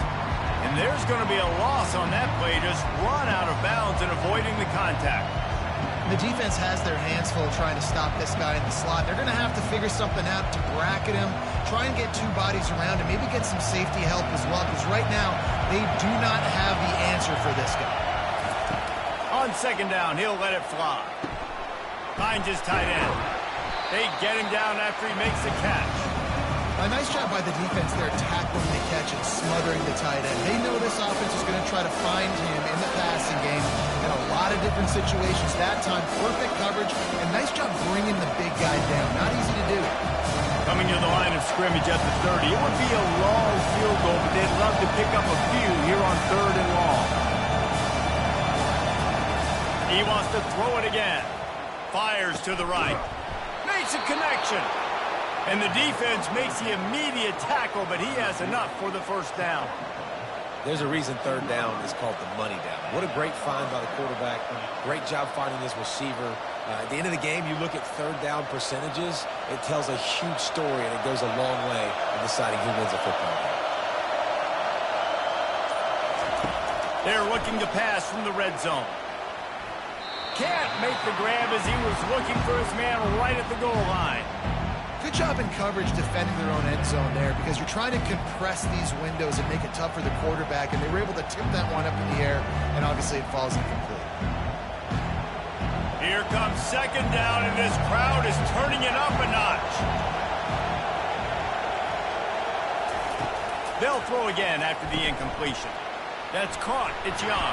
[SPEAKER 1] And there's going to be a loss on that play, just run out of bounds and avoiding the contact.
[SPEAKER 3] The defense has their hands full trying to stop this guy in the slot. They're going to have to figure something out to bracket him, try and get 2 bodies around him, maybe get some safety help as well, because right now they do not have the answer for this guy.
[SPEAKER 1] On On second down, he'll let it fly. Finds his tight end. They get him down after he makes the catch.
[SPEAKER 3] A nice job by the defense there, tackling the catch and smothering the tight end. They know this offense is going to try to find him in the passing game in a lot of different situations. That time, perfect coverage, and nice job bringing the big guy down. Not easy to do.
[SPEAKER 1] Coming to the line of scrimmage at the 30. It would be a long field goal, but they'd love to pick up a few here on 3rd and long. He wants to throw it again. Fires to the right. Makes a connection. And the defense makes the immediate tackle, but he has enough for the first down.
[SPEAKER 2] There's a reason 3rd down is called the money down. What a great find by the quarterback. Great job finding his receiver. At the end of the game, you look at 3rd down percentages. It tells a huge story, and it goes a long way in deciding who wins a football game.
[SPEAKER 1] They're looking to pass from the red zone. Can't make the grab as he was looking for his man right at the goal line.
[SPEAKER 3] Good job in coverage defending their own end zone there, because you're trying to compress these windows and make it tough for the quarterback, and they were able to tip that one up in the air, and obviously it falls incomplete.
[SPEAKER 1] Here comes second down, and this crowd is turning it up a notch. They'll throw again after the incompletion. That's caught. It's Young.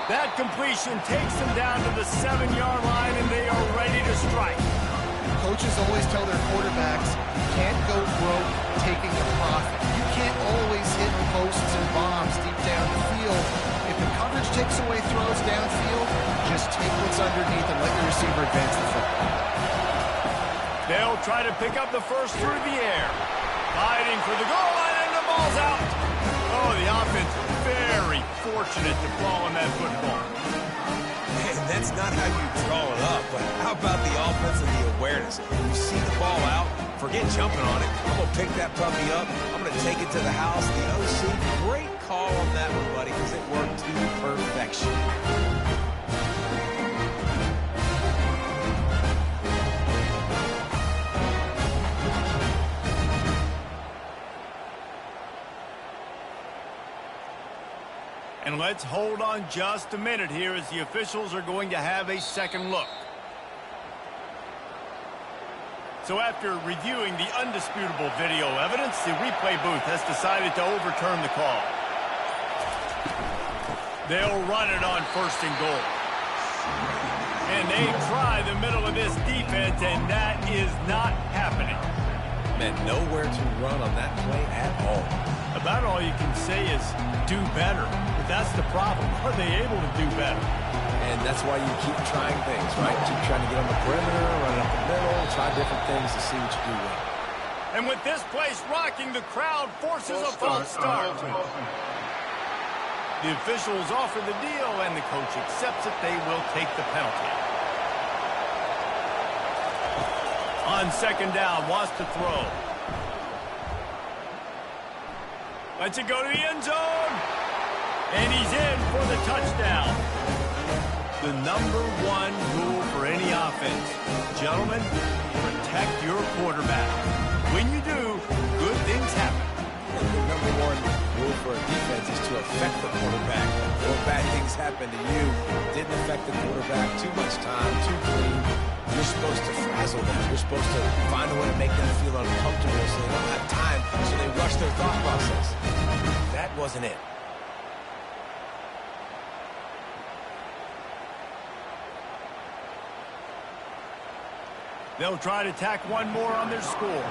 [SPEAKER 1] That completion takes them down to the 7-yard line, and they are ready to strike.
[SPEAKER 3] Coaches always tell their quarterbacks, you can't go broke taking a profit. You can't always hit posts and bombs deep down the field. If the coverage takes away throws downfield, just take what's underneath and let your receiver advance the football.
[SPEAKER 1] They'll try to pick up the first through the air. Fighting for the goal line, and the ball's out. Oh, the offense very fortunate to fall on that football.
[SPEAKER 2] Man, that's not how you draw it up, but how about the offense and the awareness? You see the ball out, forget jumping on it. I'm going to pick that puppy up. I'm going to take it to the house. The OC, great call on that one, buddy, because it worked to perfection.
[SPEAKER 1] And let's hold on just a minute here as the officials are going to have a second look. So after reviewing the undisputable video evidence, the replay booth has decided to overturn the call. They'll run it on 1st and goal. And they try the middle of this defense, and that is not happening.
[SPEAKER 2] Man, nowhere to run on that play at all.
[SPEAKER 1] About all you can say is do better. But that's the problem. Are they able to do better?
[SPEAKER 2] And that's why you keep trying things, right? Keep trying to get on the perimeter, run up the middle, try different things to see what you do well.
[SPEAKER 1] And with this place rocking, the crowd forces a false start. The officials offer the deal, and the coach accepts it. They will take the penalty. On second down, wants to throw. Lets it go to the end zone. And he's in for the touchdown. The #1 rule for any offense. Gentlemen, protect your quarterback. When you do, good things happen.
[SPEAKER 2] And the #1 rule for a defense is to affect the quarterback. Or bad things happen to you. Didn't affect the quarterback. Too much time, too clean. You're supposed to frazzle them. You're supposed to find a way to make them feel uncomfortable so they don't have time, so they rush their thought process. That wasn't it.
[SPEAKER 1] They'll try to tack one more on their score.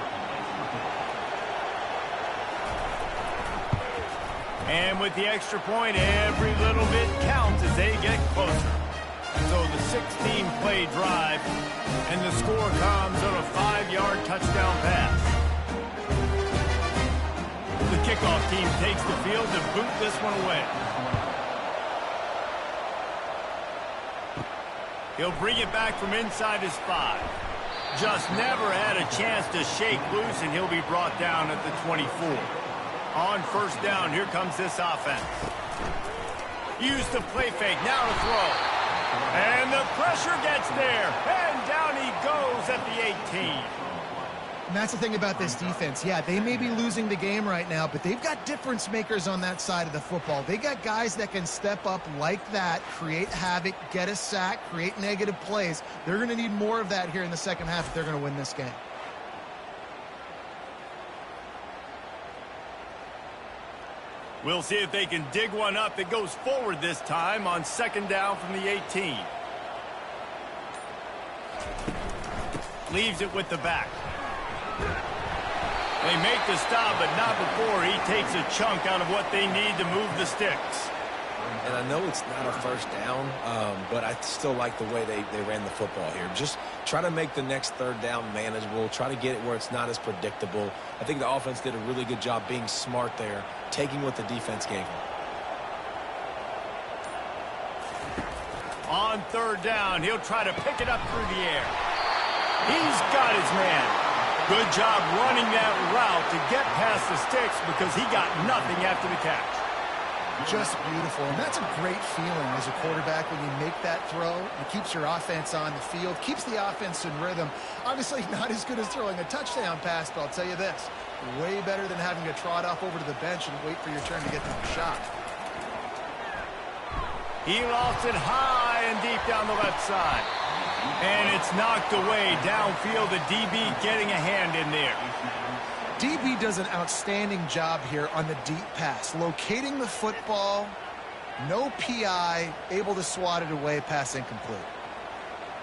[SPEAKER 1] And with the extra point, every little bit counts as they get closer. So the 16-play drive, and the score comes on a 5-yard touchdown pass. The kickoff team takes the field to boot this one away. He'll bring it back from inside his 5. Just never had a chance to shake loose, and he'll be brought down at the 24. On first down, here comes this offense. Use the play fake, now to throw. And the pressure gets there, and down he goes at the 18.
[SPEAKER 3] And that's the thing about this defense. Yeah, they may be losing the game right now, but they've got difference makers on that side of the football. They got guys that can step up like that, create havoc, get a sack, create negative plays. They're going to need more of that here in the second half if they're going to win this game.
[SPEAKER 1] We'll see if they can dig one up that goes forward this time on second down from the 18. Leaves it with the back. They make the stop, but not before he takes a chunk out of what they need to move the sticks.
[SPEAKER 2] And I know it's not a first down, but I still like the way they ran the football here. Just try to make the next third down manageable. Try to get it where it's not as predictable. I think the offense did a really good job being smart there, taking what the defense gave them.
[SPEAKER 1] On third down, he'll try to pick it up through the air. He's got his man. Good job running that route to get past the sticks because he got nothing after the catch.
[SPEAKER 3] Just beautiful, and that's a great feeling as a quarterback when you make that throw. It keeps your offense on the field, keeps the offense in rhythm. Obviously not as good as throwing a touchdown pass, but I'll tell you this, way better than having to trot off over to the bench and wait for your turn to get the shot.
[SPEAKER 1] He lost it high and deep down the left side. And it's knocked away downfield, the DB getting a hand in there.
[SPEAKER 3] DB does an outstanding job here on the deep pass, locating the football, no PI, able to swat it away, pass incomplete.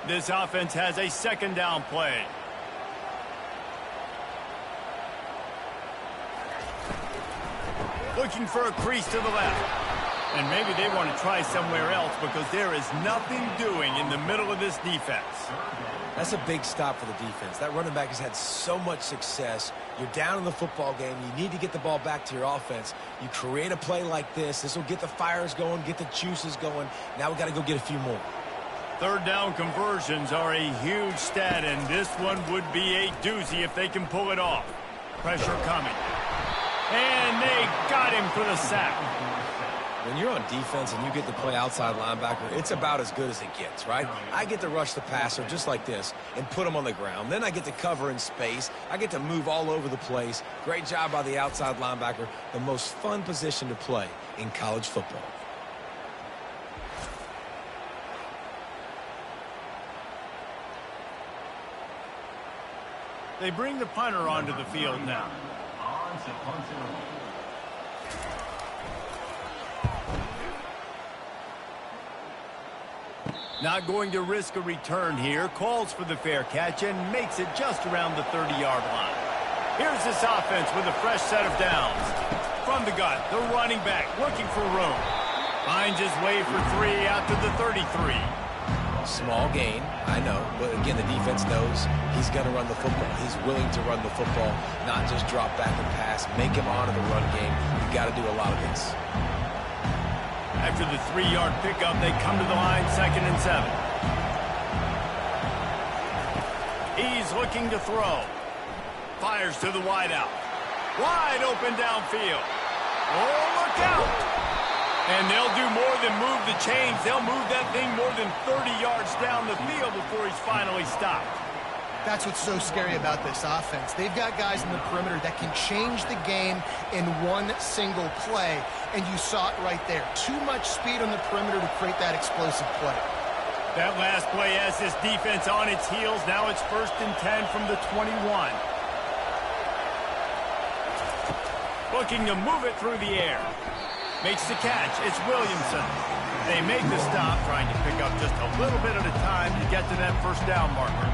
[SPEAKER 1] This offense has a second down play. Looking for a crease to the left. And maybe they want to try somewhere else because there is nothing doing in the middle of this defense.
[SPEAKER 2] That's a big stop for the defense. That running back has had so much success. You're down in the football game. You need to get the ball back to your offense. You create a play like this. This will get the fires going, get the juices going. Now we got to go get a few more.
[SPEAKER 1] Third down conversions are a huge stat, and this one would be a doozy if they can pull it off. Pressure coming. And they got him for the sack.
[SPEAKER 2] When you're on defense and you get to play outside linebacker, it's about as good as it gets, right? I get to rush the passer just like this and put him on the ground. Then I get to cover in space. I get to move all over the place. Great job by the outside linebacker. The most fun position to play in college football.
[SPEAKER 1] They bring the punter onto the field now. Not going to risk a return here. Calls for the fair catch and makes it just around the 30-yard line. Here's this offense with a fresh set of downs. From the gun, the running back looking for room. Finds his way for 3 out to the 33.
[SPEAKER 2] Small gain, I know. But again, the defense knows he's going to run the football. He's willing to run the football, not just drop back and pass. Make him honor the run game. You got to do a lot of this.
[SPEAKER 1] After the 3-yard pickup, they come to the line, 2nd and 7. He's looking to throw. Fires to the wideout. Wide open downfield. Oh, look out! And they'll do more than move the chains. They'll move that thing more than 30 yards down the field before he's finally stopped.
[SPEAKER 3] That's what's so scary about this offense. They've got guys in the perimeter that can change the game in one single play, and you saw it right there. Too much speed on the perimeter to create that explosive play.
[SPEAKER 1] That last play has this defense on its heels. Now it's 1st and 10 from the 21. Looking to move it through the air. Makes the catch. It's Williamson. They make the stop, trying to pick up just a little bit at a time to get to that first down marker.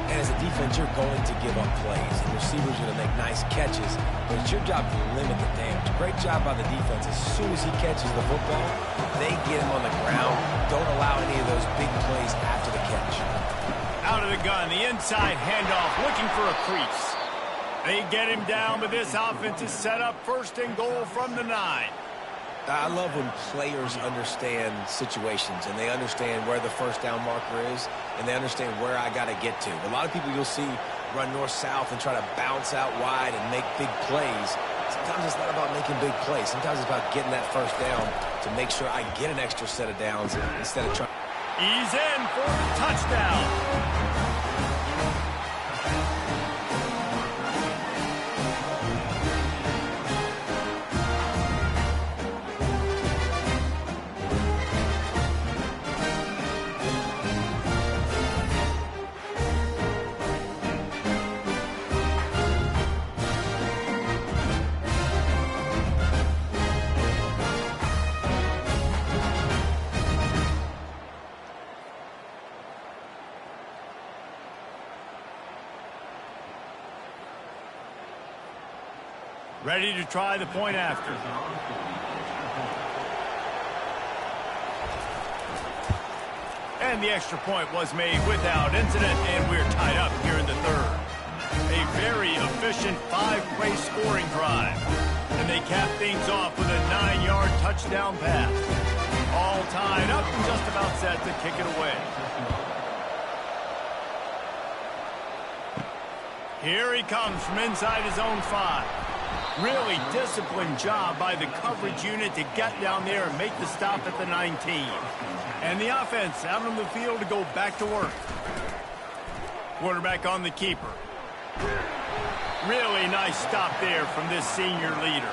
[SPEAKER 2] And as a defense, you're going to give up plays. And receivers are going to make nice catches, but it's your job to limit the damage. Great job by the defense. As soon as he catches the football, they get him on the ground. Don't allow any of those big plays after the catch.
[SPEAKER 1] Out of the gun, the inside handoff, looking for a crease. They get him down, but this offense is set up 1st and goal from the 9.
[SPEAKER 2] I love when players understand situations and they understand where the first down marker is and they understand where I got to get to. A lot of people you'll see run north-south and try to bounce out wide and make big plays. Sometimes it's not about making big plays. Sometimes it's about getting that first down to make sure I get an extra set of downs instead of trying.
[SPEAKER 1] He's in for the touchdown. Ready to try the point after. And the extra point was made without incident, and we're tied up here in the third. A very efficient 5-play scoring drive. And they cap things off with a 9-yard touchdown pass. All tied up and just about set to kick it away. Here he comes from inside his own 5. Really disciplined job by the coverage unit to get down there and make the stop at the 19. And the offense out on the field to go back to work. Quarterback on the keeper. Really nice stop there from this senior leader.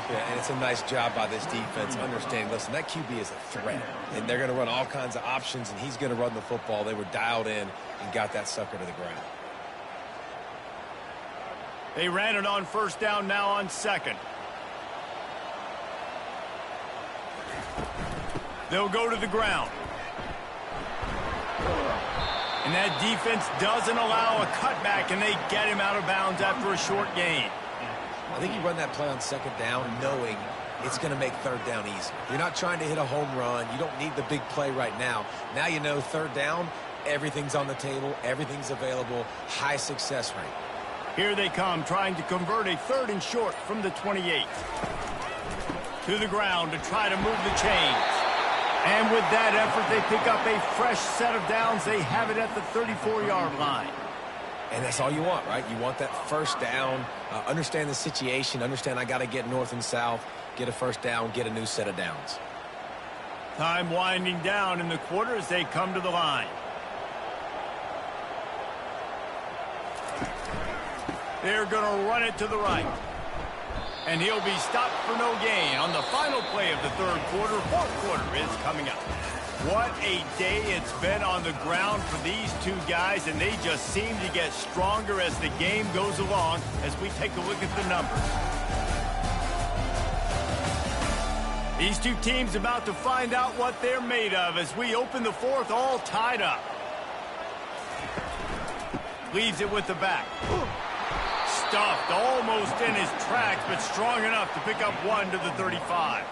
[SPEAKER 2] Yeah, and it's a nice job by this defense understanding, listen, that QB is a threat, and they're going to run all kinds of options, and he's going to run the football. They were dialed in and got that sucker to the ground.
[SPEAKER 1] They ran it on first down, now on second. They'll go to the ground. And that defense doesn't allow a cutback, and they get him out of bounds after a short gain.
[SPEAKER 2] I think you run that play on second down knowing it's going to make third down easy. You're not trying to hit a home run. You don't need the big play right now. Now you know third down, everything's on the table, everything's available, high success rate.
[SPEAKER 1] Here they come, trying to convert a 3rd and short from the 28. To the ground to try to move the chains. And with that effort, they pick up a fresh set of downs. They have it at the 34-yard line.
[SPEAKER 2] And that's all you want, right? You want that first down, understand the situation, understand I got to get north and south, get a first down, get a new set of downs.
[SPEAKER 1] Time winding down in the quarter as they come to the line. They're going to run it to the right. And he'll be stopped for no gain on the final play of the third quarter. Fourth quarter is coming up. What a day it's been on the ground for these two guys, and they just seem to get stronger as the game goes along as we take a look at the numbers. These two teams about to find out what they're made of as we open the fourth all tied up. Leaves it with the back. Stuffed almost in his tracks, but strong enough to pick up 1 to the 35.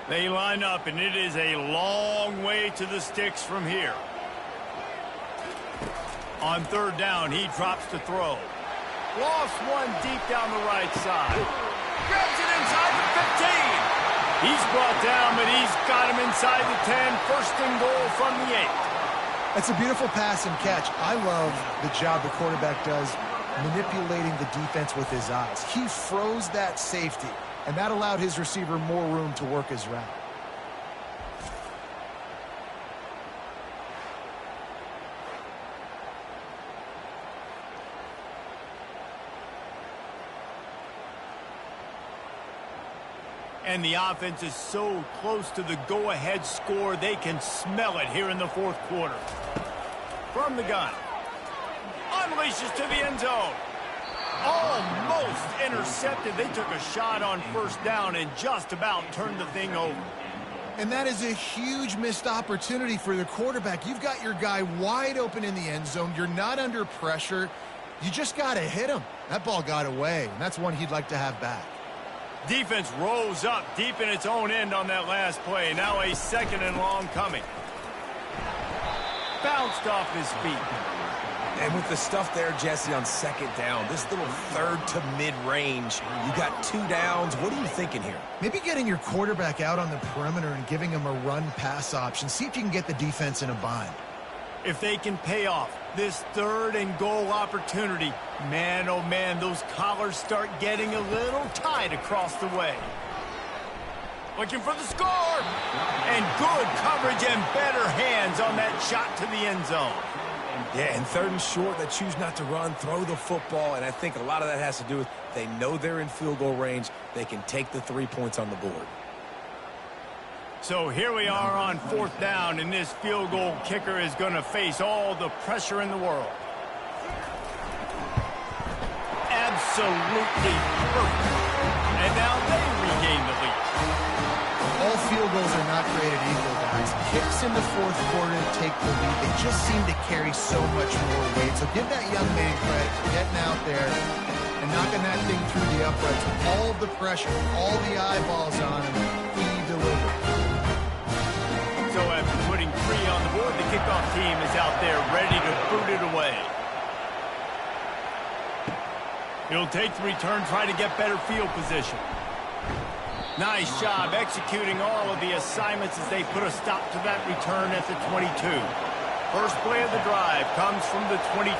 [SPEAKER 1] They line up, and it is a long way to the sticks from here. On third down, he drops to throw. Lost one deep down the right side. Grabs it inside the 15. He's brought down, but he's got him inside the 10. First and goal from the 8.
[SPEAKER 3] That's a beautiful pass and catch. I love the job the quarterback does manipulating the defense with his eyes. He froze that safety, and that allowed his receiver more room to work his route.
[SPEAKER 1] And the offense is so close to the go-ahead score, they can smell it here in the fourth quarter. From the gun. Unleashes to the end zone. Almost intercepted. They took a shot on first down and just about turned the thing over.
[SPEAKER 3] And that is a huge missed opportunity for the quarterback. You've got your guy wide open in the end zone. You're not under pressure. You just got to hit him. That ball got away, and that's one he'd like to have back.
[SPEAKER 1] Defense rose up deep in its own end on that last play. Now a second and long coming. Bounced off his feet.
[SPEAKER 2] And with the stuff there, Jesse, on second down, this little third to mid-range, you got 2 downs. What are you thinking here?
[SPEAKER 3] Maybe getting your quarterback out on the perimeter and giving him a run-pass option. See if you can get the defense in a bind.
[SPEAKER 1] If they can pay off this third and goal opportunity, man, oh man, those collars start getting a little tight across the way. Looking for the score. And good coverage and better hands on that shot to the end zone.
[SPEAKER 2] Yeah, and third and short, they choose not to run, throw the football, and I think a lot of that has to do with they know they're in field goal range. They can take the 3 points on the board.
[SPEAKER 1] So here we are on fourth down, and this field goal kicker is going to face all the pressure in the world. Absolutely perfect. And now they regain the lead.
[SPEAKER 3] All field goal decimals are not created equal, guys. Kicks in the fourth quarter to take the lead. They just seem to carry so much more weight. So give that young man credit for getting out there and knocking that thing through the uprights with all of the pressure, all the eyeballs on him. He delivered.
[SPEAKER 1] So after putting 3 on the board, the kickoff team is out there ready to boot it away. He'll take the return, try to get better field position. Nice job executing all of the assignments as they put a stop to that return at the 22. First play of the drive comes from the 22.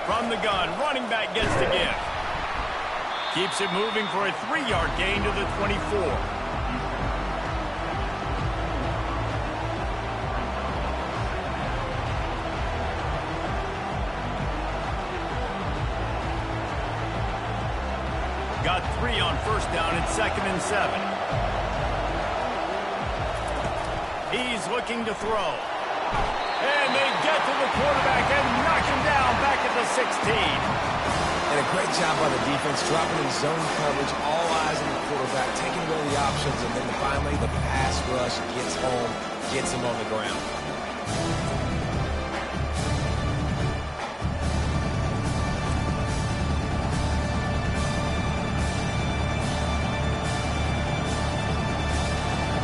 [SPEAKER 1] From the gun, running back gets the give. Keeps it moving for a 3-yard gain to the 24. Got 3 on first down and 2nd and 7. He's looking to throw. And they get to the quarterback and knock him down back at the 16.
[SPEAKER 2] And a great job by the defense, dropping in zone coverage, all eyes on the quarterback, taking away the options, and then finally the pass rush gets home, gets him on the ground.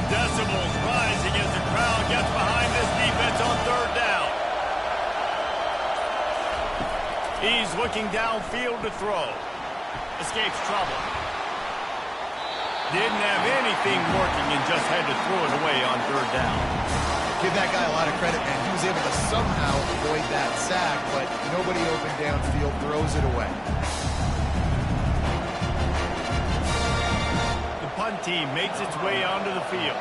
[SPEAKER 1] Decibels rising as the crowd gets behind this defense on 3rd down. He's looking downfield to throw. Escapes trouble. Didn't have anything working and just had to throw it away on 3rd down.
[SPEAKER 3] Give that guy a lot of credit, man. He was able to somehow avoid that sack, but nobody open downfield, throws it away.
[SPEAKER 1] The punt team makes its way onto the field.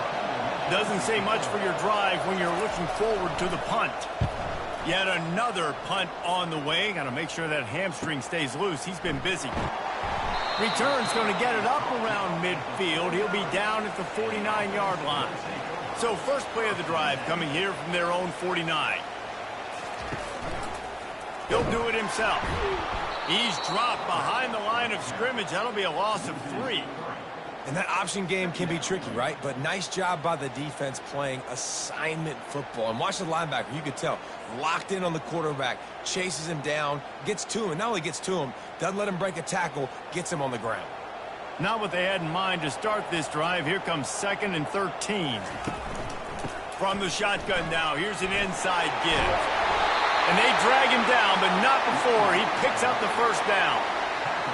[SPEAKER 1] Doesn't say much for your drive when you're looking forward to the punt. Yet another punt on the way. Got to make sure that hamstring stays loose. He's been busy. Return's going to get it up around midfield. He'll be down at the 49-yard line. So first play of the drive coming here from their own 49. He'll do it himself. He's dropped behind the line of scrimmage. That'll be a loss of 3.
[SPEAKER 2] And that option game can be tricky, right? But nice job by the defense playing assignment football. And watch the linebacker. You could tell. Locked in on the quarterback. Chases him down. Gets to him. And not only gets to him, doesn't let him break a tackle. Gets him on the ground.
[SPEAKER 1] Not what they had in mind to start this drive. Here comes 2nd and 13. From the shotgun now. Here's an inside give. And they drag him down, but not before he picks up the first down.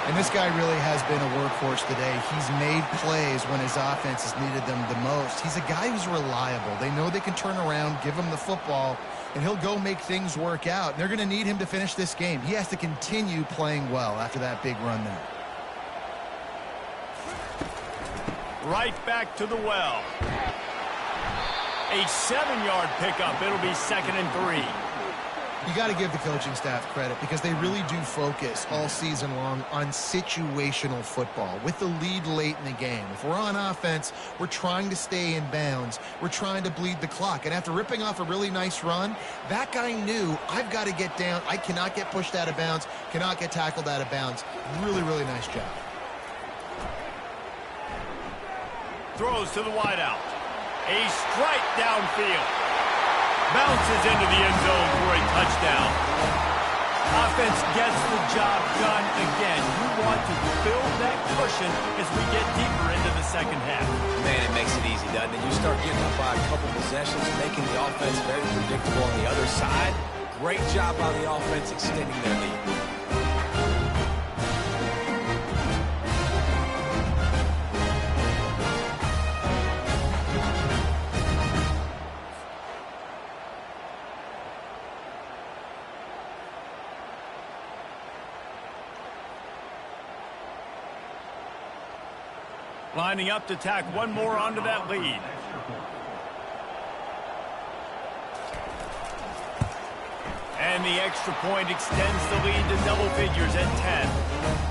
[SPEAKER 3] And this guy really has been a workhorse today. He's made plays when his offense has needed them the most. He's a guy who's reliable. They know they can turn around, give him the football, and he'll go make things work out. And they're going to need him to finish this game. He has to continue playing well after that big run there.
[SPEAKER 1] Right back to the well. A 7-yard pickup. It'll be 2nd and 3.
[SPEAKER 3] You got to give the coaching staff credit because they really do focus all season long on situational football with the lead late in the game. If we're on offense, we're trying to stay in bounds. We're trying to bleed the clock. And after ripping off a really nice run, that guy knew, I've got to get down. I cannot get pushed out of bounds, cannot get tackled out of bounds. Really, really nice job.
[SPEAKER 1] Throws to the wideout. A strike downfield. Bounces into the end zone for a touchdown. Offense gets the job done again. You want to build that cushion as we get deeper into the second half.
[SPEAKER 2] Man, it makes it easy, doesn't it? You start getting up by a couple possessions, making the offense very predictable on the other side. Great job by the offense extending their lead.
[SPEAKER 1] Lining up to tack one more onto that lead. And the extra point extends the lead to double figures at 10.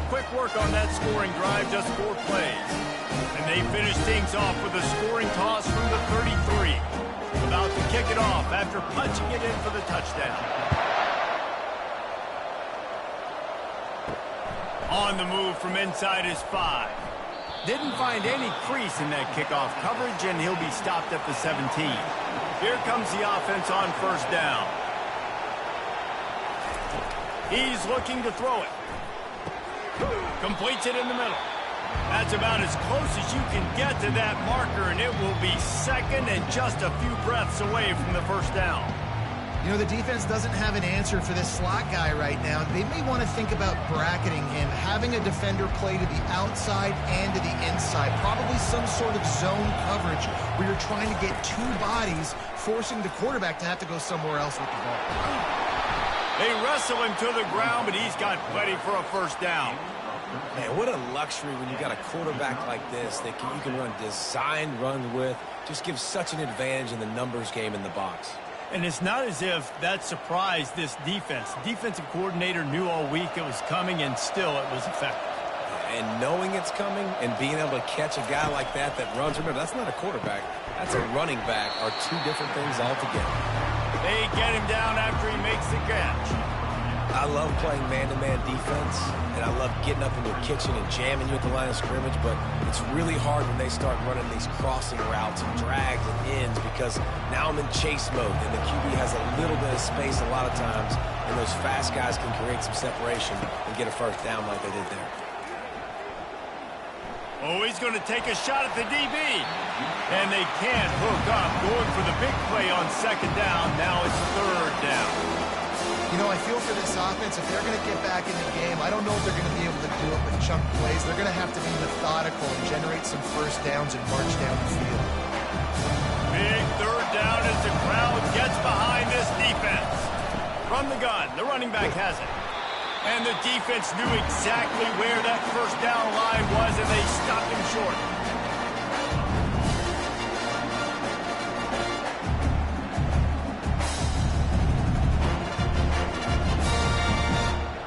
[SPEAKER 1] Quick work on that scoring drive, just 4 plays. And they finish things off with a scoring toss from the 33. About to kick it off after punching it in for the touchdown. On the move from inside his 5. Didn't find any crease in that kickoff coverage, and he'll be stopped at the 17. Here comes the offense on first down. He's looking to throw it. Completes it in the middle. That's about as close as you can get to that marker, and it will be second and just a few breaths away from the first down.
[SPEAKER 3] You know, the defense doesn't have an answer for this slot guy right now. They may want to think about bracketing him, having a defender play to the outside and to the inside. Probably some sort of zone coverage where you're trying to get two bodies, forcing the quarterback to have to go somewhere else with the ball.
[SPEAKER 1] They wrestle him to the ground, but he's got plenty for a first down.
[SPEAKER 2] Man, what a luxury when you got a quarterback like this that you can run design runs with. Just gives such an advantage in the numbers game in the box.
[SPEAKER 1] And it's not as if that surprised this defense. Defensive coordinator knew all week it was coming, and still it was effective.
[SPEAKER 2] And knowing it's coming and being able to catch a guy like that runs, remember, that's not a quarterback. That's a running back, are two different things altogether.
[SPEAKER 1] They get him down after he makes the catch.
[SPEAKER 2] I love playing man-to-man defense, and I love getting up in your kitchen and jamming you at the line of scrimmage, but it's really hard when they start running these crossing routes and drags and ends because now I'm in chase mode, and the QB has a little bit of space a lot of times, and those fast guys can create some separation and get a first down like they did there.
[SPEAKER 1] Oh, he's going to take a shot at the DB. And they can't hook up. Going for the big play on second down. Now it's third down.
[SPEAKER 3] You know, I feel for this offense, if they're going to get back in the game, I don't know if they're going to be able to do it with chunk plays. They're going to have to be methodical and generate some first downs and march down the field.
[SPEAKER 1] Big third down as the crowd gets behind this defense. From the gun, the running back has it. And the defense knew exactly where that first down line was, and they stopped him short.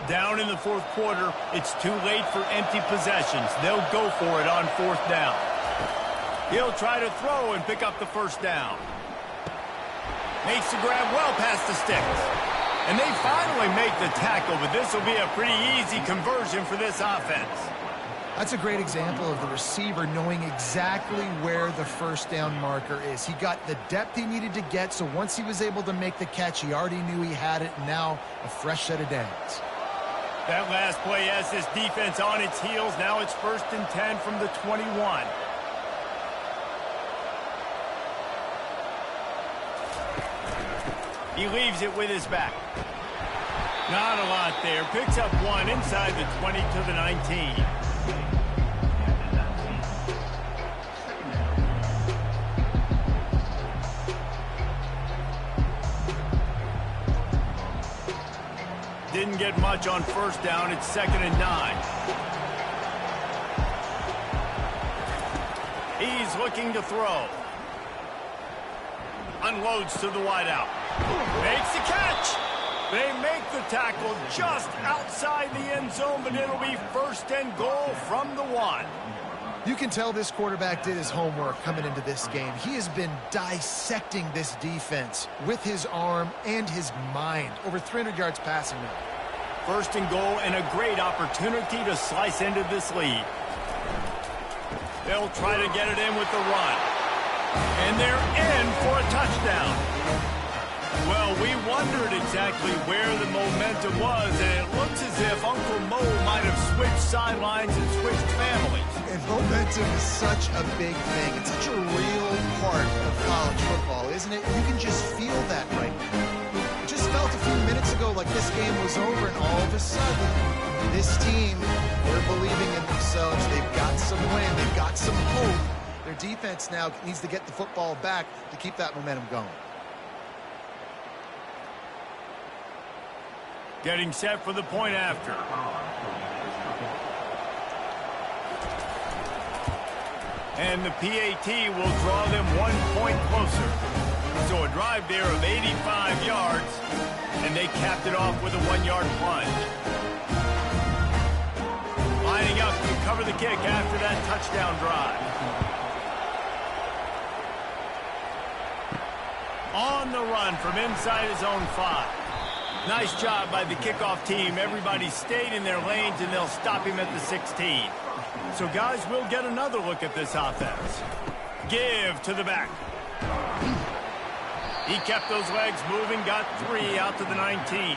[SPEAKER 1] Down in the fourth quarter, it's too late for empty possessions. They'll go for it on fourth down. He'll try to throw and pick up the first down. Makes the grab well past the sticks. And they finally make the tackle, but this will be a pretty easy conversion for this offense.
[SPEAKER 3] That's a great example of the receiver knowing exactly where the first down marker is. He got the depth he needed to get, so once he was able to make the catch, he already knew he had it, and now a fresh set of downs.
[SPEAKER 1] That last play has this defense on its heels. Now it's 1st and 10 from the 21. He leaves it with his back. Not a lot there. Picks up one inside the 20 to the 19. Didn't get much on first down. It's 2nd and 9. He's looking to throw. Unloads to the wideout. Makes the catch. They make the tackle just outside the end zone, but it'll be 1st and goal from the 1.
[SPEAKER 3] You can tell this quarterback did his homework coming into this game. He has been dissecting this defense with his arm and his mind. Over 300 yards passing now.
[SPEAKER 1] 1st and goal, and a great opportunity to slice into this lead. They'll try to get it in with the run. And they're in for a touchdown. Well, we wondered exactly where the momentum was, and it looks as if Uncle Mo might have switched sidelines and switched families.
[SPEAKER 3] And momentum is such a big thing. It's such a real part of college football, isn't it? You can just feel that right now. It just felt a few minutes ago like this game was over, and all of a sudden, this team, they're believing in themselves. They've got some wind. They've got some hope. Their defense now needs to get the football back to keep that momentum going.
[SPEAKER 1] Getting set for the point after. And the PAT will draw them 1 point closer. So a drive there of 85 yards, and they capped it off with a 1-yard plunge. Lining up to cover the kick after that touchdown drive. On the run from inside his own 5. Nice job by the kickoff team. Everybody stayed in their lanes, and they'll stop him at the 16. so guys, we'll get another look at this offense. Give to the back. He kept those legs moving, got 3 out to the 19.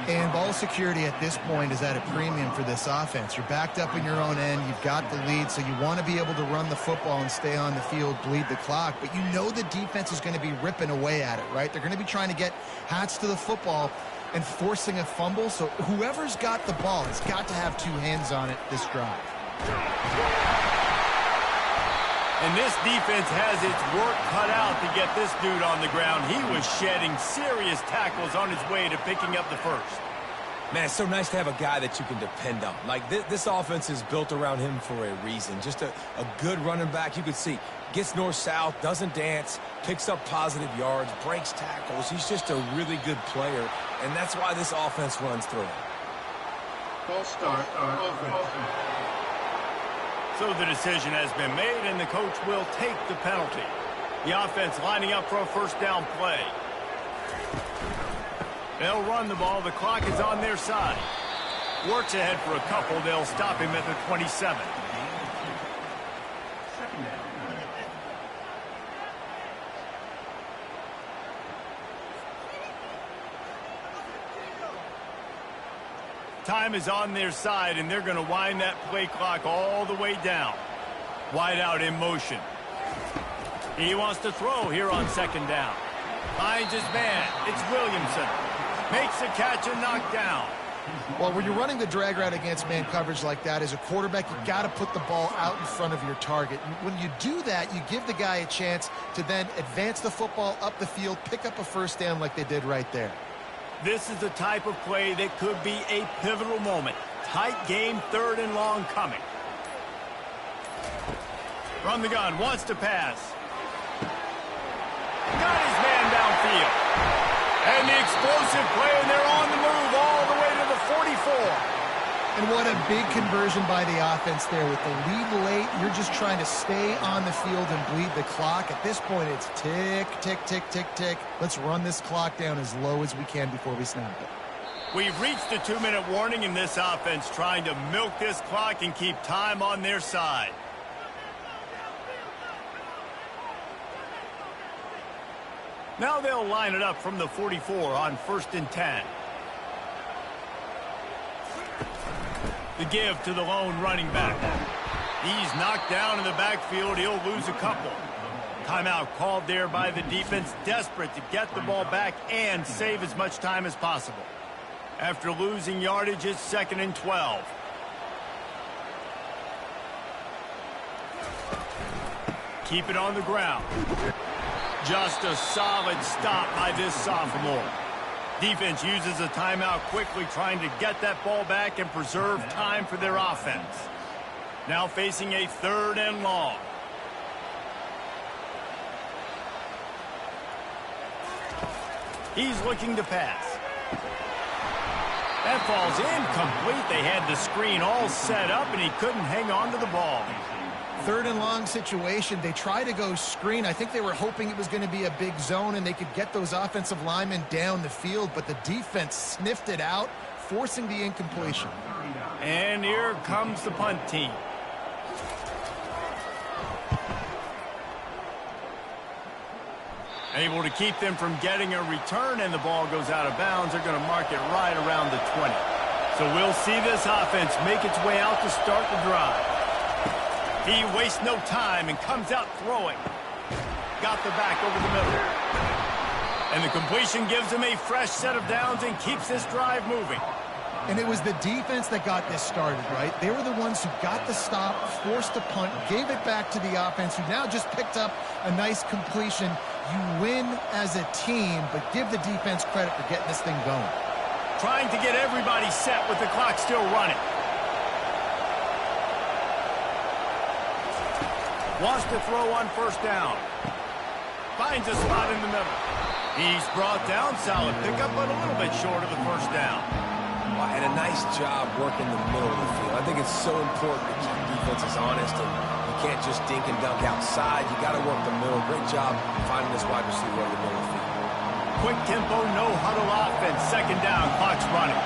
[SPEAKER 3] And ball security at this point is at a premium for this offense. You're backed up in your own end. You've got the lead, so you want to be able to run the football and stay on the field, bleed the clock. But you know the defense is going to be ripping away at it, right? They're going to be trying to get hats to the football and forcing a fumble. So whoever's got the ball has got to have 2 hands on it this drive.
[SPEAKER 1] And this defense has its work cut out to get this dude on the ground. He was shedding serious tackles on his way to picking up the first.
[SPEAKER 2] Man, it's so nice to have a guy that you can depend on. Like, this offense is built around him for a reason. Just a good running back. You can see, gets north-south, doesn't dance, picks up positive yards, breaks tackles. He's just a really good player, and that's why this offense runs through him.
[SPEAKER 5] False start on offense.
[SPEAKER 1] So the decision has been made, and the coach will take the penalty. The offense lining up for a first down play. They'll run the ball. The clock is on their side. Works ahead for a couple. They'll stop him at the 27. Time is on their side, and they're going to wind that play clock all the way down. Wide out in motion. He wants to throw here on second down. Finds his man. It's Williamson. Makes the catch and knocked down.
[SPEAKER 3] Well, when you're running the drag route against man coverage like that, as a quarterback, you got to put the ball out in front of your target. And when you do that, you give the guy a chance to then advance the football up the field, pick up a first down like they did right there.
[SPEAKER 1] This is the type of play that could be a pivotal moment. Tight game, 3rd and long coming. From the gun, wants to pass. Got his man downfield. And the explosive play, and they're on the move all the way to the 44.
[SPEAKER 3] And what a big conversion by the offense there. With the lead late, you're just trying to stay on the field and bleed the clock. At this point, it's tick, tick, tick, tick, tick. Let's run this clock down as low as we can before we snap it.
[SPEAKER 1] We've reached the 2-minute warning in this offense, trying to milk this clock and keep time on their side. Now they'll line it up from the 44 on 1st and 10. The give to the lone running back. He's knocked down in the backfield. He'll lose a couple. Timeout called there by the defense, desperate to get the ball back and save as much time as possible. After losing yardage, it's 2nd and 12. Keep it on the ground. Just a solid stop by this sophomore. Defense uses a timeout quickly, trying to get that ball back and preserve time for their offense. Now facing a 3rd and long. He's looking to pass. That falls incomplete. They had the screen all set up, and he couldn't hang on to the ball.
[SPEAKER 3] 3rd and long situation. They try to go screen. I think they were hoping it was going to be a big zone and they could get those offensive linemen down the field, but the defense sniffed it out, forcing the incompletion.
[SPEAKER 1] And here comes the punt team. Able to keep them from getting a return, and the ball goes out of bounds. They're going to mark it right around the 20. So we'll see this offense make its way out to start the drive. He wastes no time and comes out throwing. Got the back over the middle. And the completion gives him a fresh set of downs and keeps this drive moving.
[SPEAKER 3] And it was the defense that got this started, right? They were the ones who got the stop, forced a punt, gave it back to the offense, who now just picked up a nice completion. You win as a team, but give the defense credit for getting this thing going.
[SPEAKER 1] Trying to get everybody set with the clock still running. Wants to throw on 1st down. Finds a spot in the middle. He's brought down. Solid pickup, but a little bit short of the 1st down.
[SPEAKER 2] And a nice job working the middle of the field. I think it's so important to keep defenses honest, and you can't just dink and dunk outside. You got to work the middle. Great job finding this wide receiver over the middle of the field.
[SPEAKER 1] Quick tempo, no huddle offense. 2nd down, clock's running.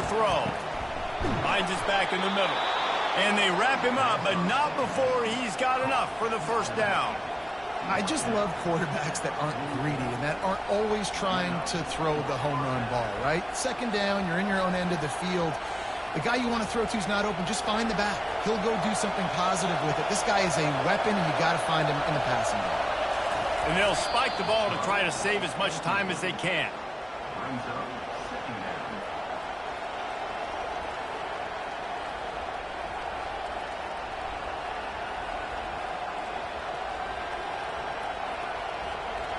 [SPEAKER 1] throw. Finds his back in the middle. And they wrap him up, but not before he's got enough for the first down.
[SPEAKER 3] I just love quarterbacks that aren't greedy and that aren't always trying to throw the home run ball, right? Second down, you're in your own end of the field. The guy you want to throw to is not open. Just find the back. He'll go do something positive with it. This guy is a weapon, and you got to find him in the passing game.
[SPEAKER 1] And they'll spike the ball to try to save as much time as they can.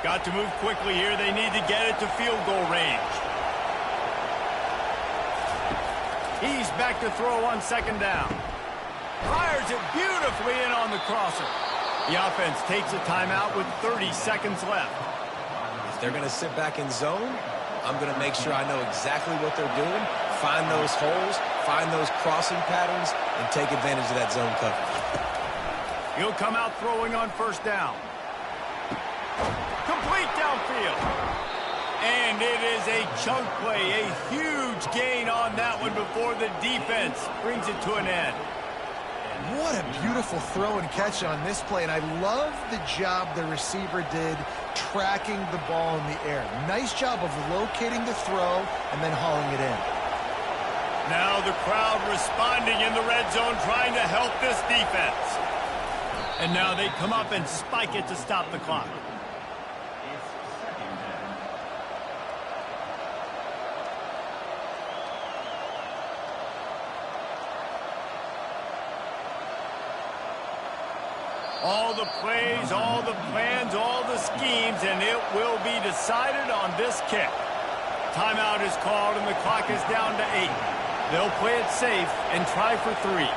[SPEAKER 1] Got to move quickly here. They need to get it to field goal range. He's back to throw on second down. Fires it beautifully in on the crosser. The offense takes a timeout with 30 seconds left.
[SPEAKER 2] If they're going to sit back in zone, I'm going to make sure I know exactly what they're doing, find those holes, find those crossing patterns, and take advantage of that zone coverage.
[SPEAKER 1] He'll come out throwing on first down. Complete downfield. And it is a chunk play, a huge gain on that one before the defense brings it to an end.
[SPEAKER 3] What a beautiful throw and catch on this play, and I love the job the receiver did tracking the ball in the air. Nice job of locating the throw and then hauling it in.
[SPEAKER 1] Now the crowd responding in the red zone, trying to help this defense. And now they come up and spike it to stop the clock. All the plays, all the plans, all the schemes, and it will be decided on this kick. Timeout is called, and the clock is down to 8. They'll play it safe and try for 3.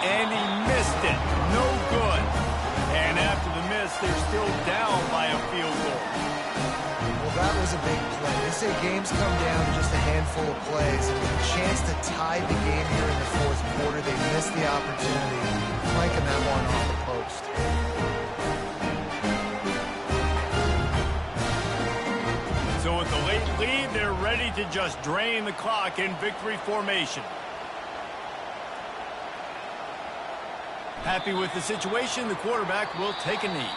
[SPEAKER 1] And he missed it. No good. And after the miss, they're still down by a field goal.
[SPEAKER 3] Well, that was a big play. They say games come down to just a handful of plays, and with a chance to tie the game here in the fourth quarter, they missed the opportunity, flanking that one off the post.
[SPEAKER 1] So with the late lead, they're ready to just drain the clock in victory formation. Happy with the situation, the quarterback will take a knee.